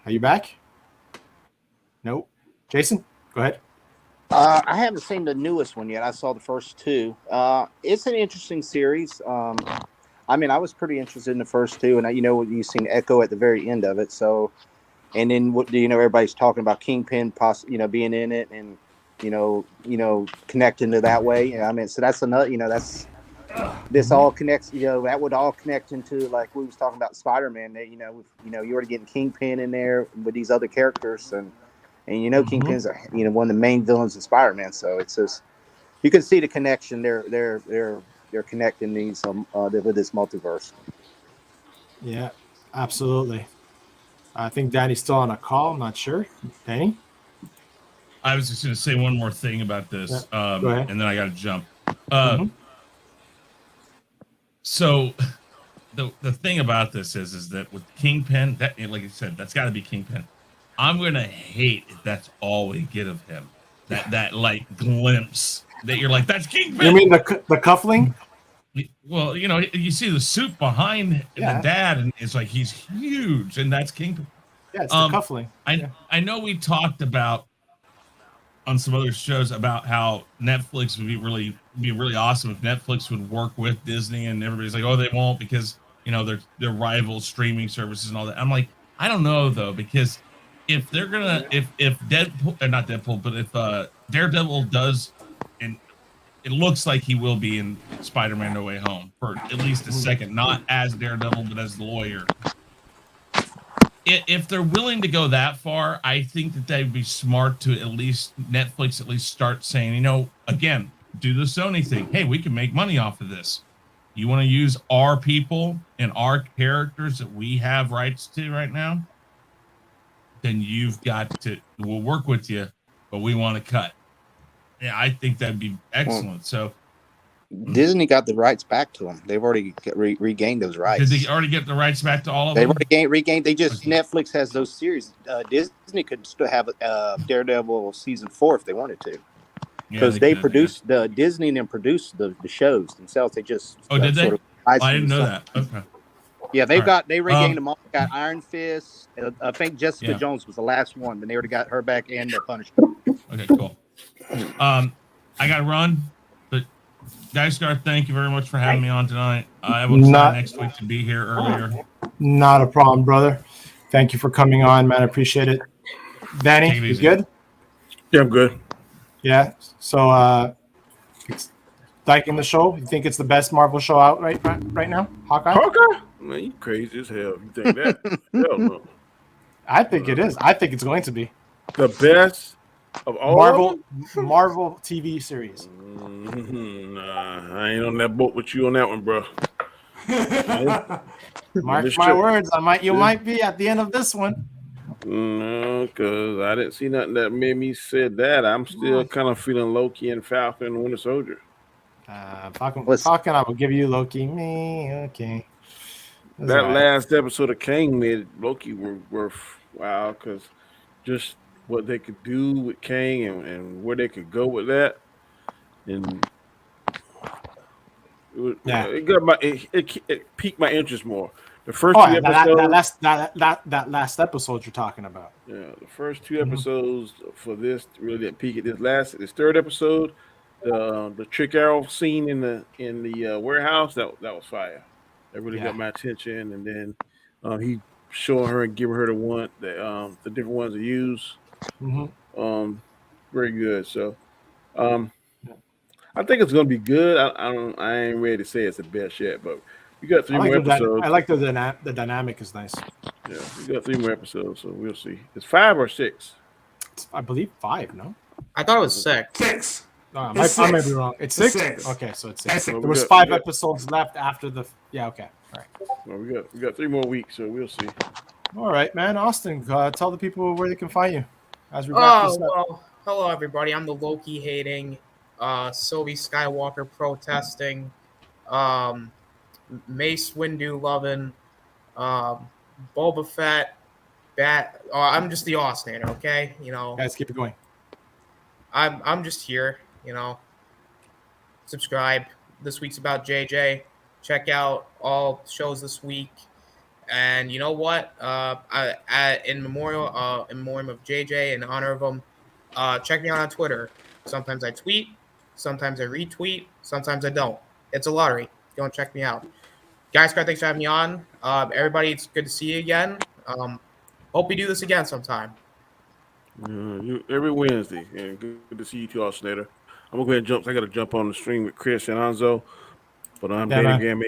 are you back? Nope. Jason, go ahead. I haven't seen the newest one yet. I saw the first 2. It's an interesting series. I was pretty interested in the first 2, and you've seen Echo at the very end of it. So, and then everybody's talking about Kingpin, being in it, and connecting to that way. So that's another. This all connects. That would all connect into, like we was talking about Spiderman. That you're already getting Kingpin in there with these other characters, and Kingpin's one of the main villains of Spider-Man. So it's just, you can see the connection. They're connecting these with this multiverse. Yeah, absolutely. I think Danny's still on a call. I'm not sure. Danny? I was just going to say one more thing about this, Go ahead. and then I got to jump. So the thing about this is that with Kingpin, that, like I said, that's got to be Kingpin. I'm going to hate if that's all we get of him. That like glimpse that you're like, that's Kingpin. You mean the cuffling? Well, you see the suit behind the dad, and it's like he's huge, and that's Kingpin. Yeah, it's the cuffling. I know we talked about on some other shows about how Netflix would be really awesome if Netflix would work with Disney, and everybody's like, oh, they won't because they're rival streaming services and all that. I'm like, I don't know though, because if they're gonna if Deadpool, not Deadpool, but if Daredevil does, and it looks like he will be in Spider-Man No Way Home for at least a second, not as Daredevil but as the lawyer. If they're willing to go that far, I think that they'd be smart to Netflix at least start saying, again, do the Sony thing. Hey, we can make money off of this. You want to use our people and our characters that we have rights to right now? Then we'll work with you, but we want to cut. Yeah, I think that'd be excellent. So Disney got the rights back to them. They've already regained those rights. Did they already get the rights back to all of them? They've already regained. They just Netflix has those series. Disney could still have Daredevil season 4 if they wanted to, because they produced the Disney and then produced the shows themselves. They just did they? I didn't know that. Okay. Yeah, they regained them all. Got Iron Fist. I think Jessica Jones was the last one, but they already got her back and the Punisher. Okay, cool. I got to run, but Dicescar, thank you very much for having me on tonight. I will try next week to be here earlier. Not a problem, brother. Thank you for coming on, man. I appreciate it. Danny, you good? Yeah, I'm good. Yeah. So, liking the show? You think it's the best Marvel show out right now? Hawkeye? Man, you crazy as hell. You think that? Hell no. I think it is. I think it's going to be the best of all Marvel TV series. Nah, I ain't on that boat with you on that one, bro. Mark my words. You might be at the end of this one. No, because I didn't see nothing that made me said that. I'm still kind of feeling Loki and Falcon and Winter Soldier. Falcon, I will give you Loki. Me, okay. That last episode of Kang made Loki were wow, because just what they could do with Kang and where they could go with that, and it got it piqued my interest more. The first two episodes. That last episode you're talking about. Yeah, the first two episodes for this really didn't peak at this third episode, the trick arrow scene in the warehouse that was fire. That really got my attention, and then he showing her and giving her the different ones to use. Very good. So, I think it's gonna be good. I ain't ready to say it's the best yet, but we got 3 more episodes. I like the dynamic is nice. Yeah, we got 3 more episodes, so we'll see. It's 5 or 6. I believe 5. No, I thought it was 6. 6. I might be wrong. It's 6. Okay, so it's 6. There was 5 episodes left after the. Yeah. Okay. All right. Well, we got 3 more weeks, so we'll see. All right, man. Austin, tell the people where they can find you as we wrap this up. Well, hello everybody. I'm the Loki hating, Sylvie Skywalker protesting, Mace Windu loving, Boba Fett, I'm just the Austinator, okay? Guys, keep it going. I'm just here, Subscribe. This week's about JJ. Check out all shows this week. And you know what? In memoriam of JJ, in honor of him, check me out on Twitter. Sometimes I tweet, sometimes I retweet, sometimes I don't. It's a lottery. Go and check me out. Guys, thanks for having me on. Everybody, it's good to see you again. Hope we do this again sometime. Every Wednesday, and good to see you too, Alternator. I'm gonna go ahead and jump. I got to jump on the stream with Chris and Anzo, but I'm Danny Graham,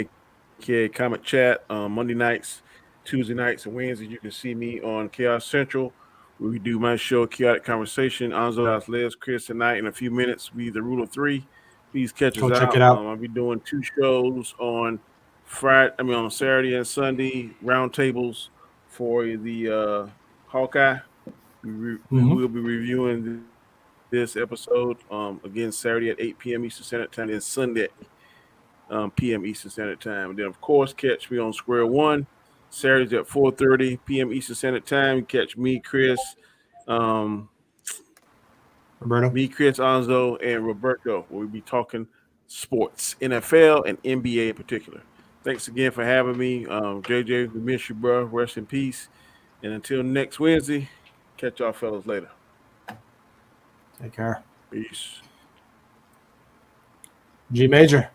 aka Comic Chat, Monday nights, Tuesday nights, and Wednesdays. You can see me on Chaos Central, where we do my show, Chaotic Conversation. Anzo has Les, Chris tonight. In a few minutes, we the Rule of Three. Please catch us out. Check it out. I'll be doing 2 shows on on Saturday and Sunday, roundtables for the Hawkeye. We will be reviewing this episode again Saturday at 8 p.m. Eastern Standard Time and Sunday p.m. Eastern Standard Time. And then, of course, catch me on Square One Saturdays at 4:30 p.m. Eastern Standard Time. Catch me, Chris, Roberto, Anzo, and Roberto. We'll be talking sports, NFL and NBA in particular. Thanks again for having me. JJ, we miss you, bro. Rest in peace. And until next Wednesday, catch y'all fellas later. Take care. Peace. G Major.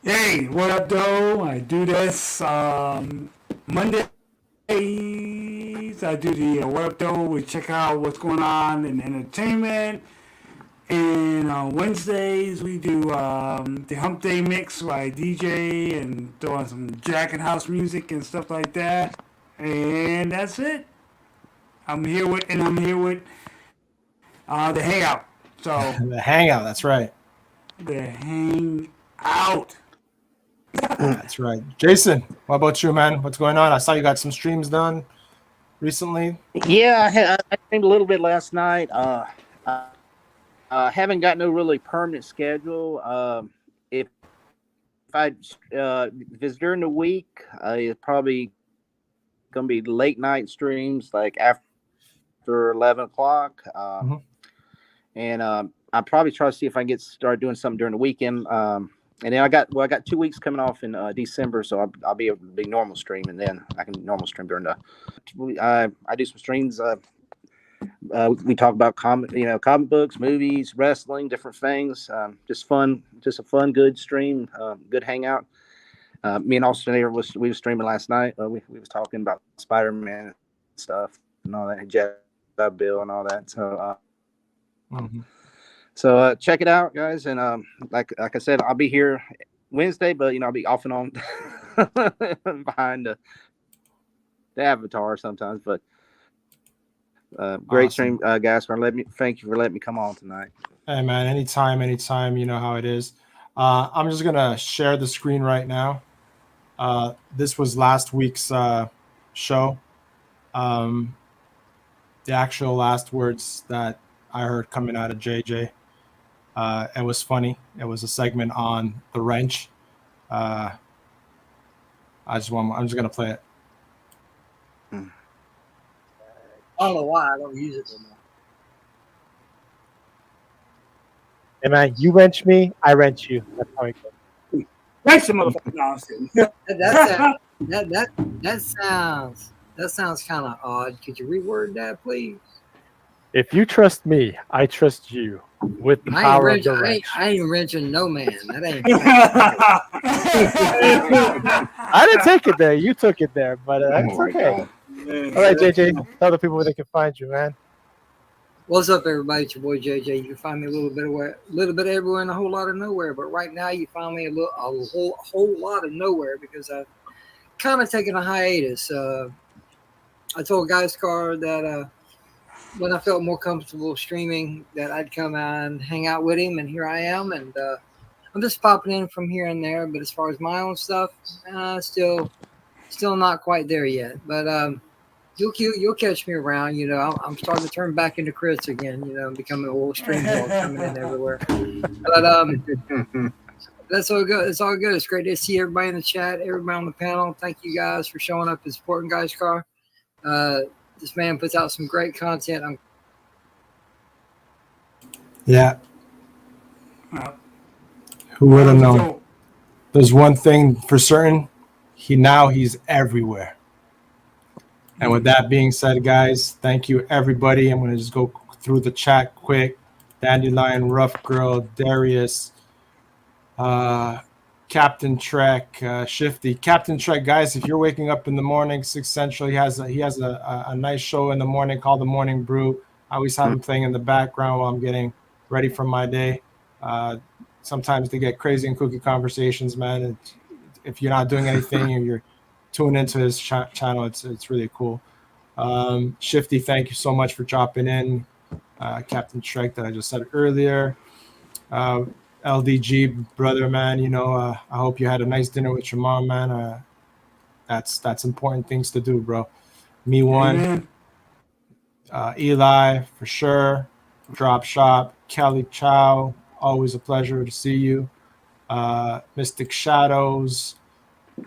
Hey, what up, though? I do this Mondays. I do the what up, though? We check out what's going on in entertainment. And on Wednesdays, we do the Hump Day Mix where I DJ and throw on some Jack and House music and stuff like that. And that's it. I'm here with the Hangout. So the Hangout, that's right. The Hangout. That's right. Jason, what about you, man? What's going on? I saw you got some streams done recently. Yeah, I streamed a little bit last night. Haven't got no really permanent schedule. If it's during the week, it's probably gonna be late night streams, like after 11 o'clock. And I probably try to see if I can start doing something during the weekend. And then I got 2 weeks coming off in December, so I'll be able to be normal stream, and then I can normal stream during the. I do some streams. We talk about comic books, movies, wrestling, different things. Just a fun, good stream, good hangout. Me and Austin we were streaming last night. We was talking about Spiderman and stuff and all that, Jedi Bill and all that. So, so check it out, guys. And like I said, I'll be here Wednesday, but I'll be off and on behind the avatar sometimes. But great stream, guys. Thank you for letting me come on tonight. Hey, man, anytime. You know how it is. I'm just gonna share the screen right now. This was last week's show. The actual last words that I heard coming out of JJ, it was funny. It was a segment on the wrench. I'm just gonna play it. I don't know why I don't use it no more. Hey man, you wrench me, I wrench you. That's how it goes. That's the motherfucker. No, I'm kidding. That sounds kind of odd. Could you reword that, please? If you trust me, I trust you with the power of the wrench. I ain't wrenching no man. That ain't. I didn't take it there. You took it there, but that's okay. All right, JJ, tell the people where they can find you, man. What's up, everybody? It's your boy JJ. You can find me a little bit everywhere and a whole lot of nowhere. But right now, you find me a whole lot of nowhere because I've kind of taken a hiatus. I told Guy's Car that when I felt more comfortable streaming, that I'd come out and hang out with him, and here I am. And I'm just popping in from here and there. But as far as my own stuff, still not quite there yet. But you'll catch me around. You know, I'm starting to turn back into Chris again. You know, becoming a little stream hog coming in everywhere. But that's all good. It's all good. It's great to see everybody in the chat, everybody on the panel. Thank you guys for showing up and supporting Guy's Car. This man puts out some great content. Yeah. Who would have known? There's one thing for certain. He's everywhere. And with that being said, guys, thank you, everybody. I'm going to just go through the chat quick. Dandelion, Rough Girl, Darius, Captain Trek, Shifty. Captain Trek, guys, if you're waking up in the morning, 6 Central, he has a nice show in the morning called The Morning Brew. I always have him playing in the background while I'm getting ready for my day. Sometimes they get crazy and kooky conversations, man. If you're not doing anything and you're tuning into his channel, it's really cool. Shifty, thank you so much for dropping in. Captain Trek that I just said earlier. LDG, brother, man, you know, I hope you had a nice dinner with your mom, man. That's important things to do, bro. Me one, Eli, for sure. Drop Shop, Kelly Chow, always a pleasure to see you. Mystic Shadows,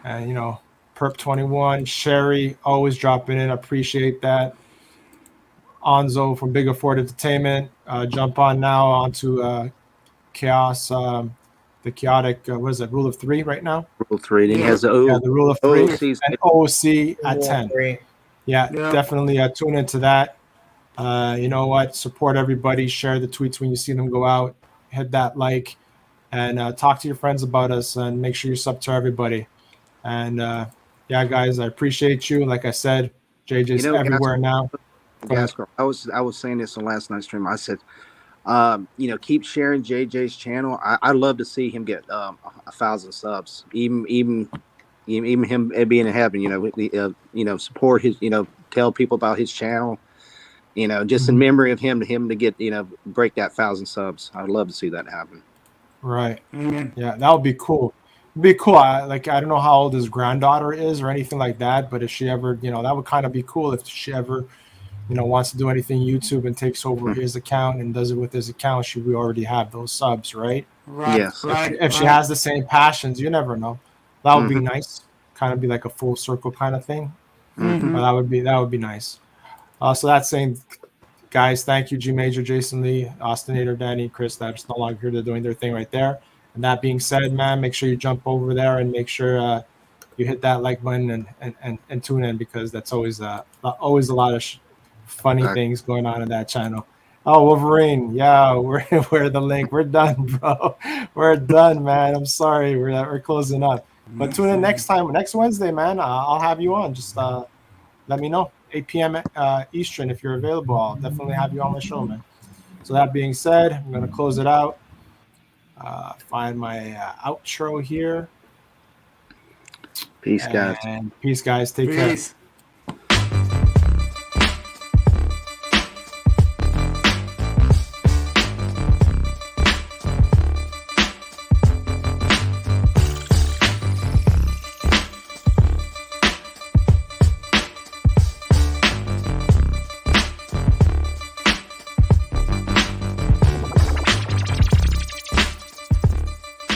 and, you know, Perp 21, Sherry, always dropping in. Appreciate that. Onzo from Big Afford Entertainment. Jump on now onto Chaos, the chaotic, what is it, Rule of 3 right now? Rule 3. And he has the Rule of 3 OOC's and OOC at 10. Yeah, definitely tune into that. You know what? Support everybody. Share the tweets when you see them go out. Hit that like. And talk to your friends about us. And make sure you sub to everybody. And, yeah, guys, I appreciate you. Like I said, JJ's everywhere now. I was saying this on last night's stream. I said, you know, keep sharing JJ's channel. I love to see him get 1,000 subs. Even him being in heaven. You know, support his. You know, tell people about his channel. You know, just in memory of him to get, you know, break that 1,000 subs. I'd love to see that happen. Right. Yeah, that would be cool. It'd be cool. I don't know how old his granddaughter is or anything like that, but if she ever, you know, that would kind of be cool if she ever, you know, wants to do anything YouTube and takes over his account and does it with his account, should we already have those subs, right? Right. Yes. If she has the same passions, you never know. That would be nice. Kind of be like a full circle kind of thing. But that would be nice. So that's saying, guys, thank you, G Major, Jason Lee, Austinator, Danny, Chris. That's no longer here. They're doing their thing right there. And that being said, man, make sure you jump over there and make sure you hit that like button and tune in, because that's always a lot of funny things going on in that channel. Oh, Wolverine, yeah, we're the link. We're done, bro. We're done, man. I'm sorry, we're closing up. But tune in next Wednesday, man. I'll have you on. Just let me know. 8 p.m. Eastern, if you're available. I'll definitely have you on my show, man. So that being said, I'm gonna close it out. Find my outro here. Peace, guys. And peace, guys. Take care.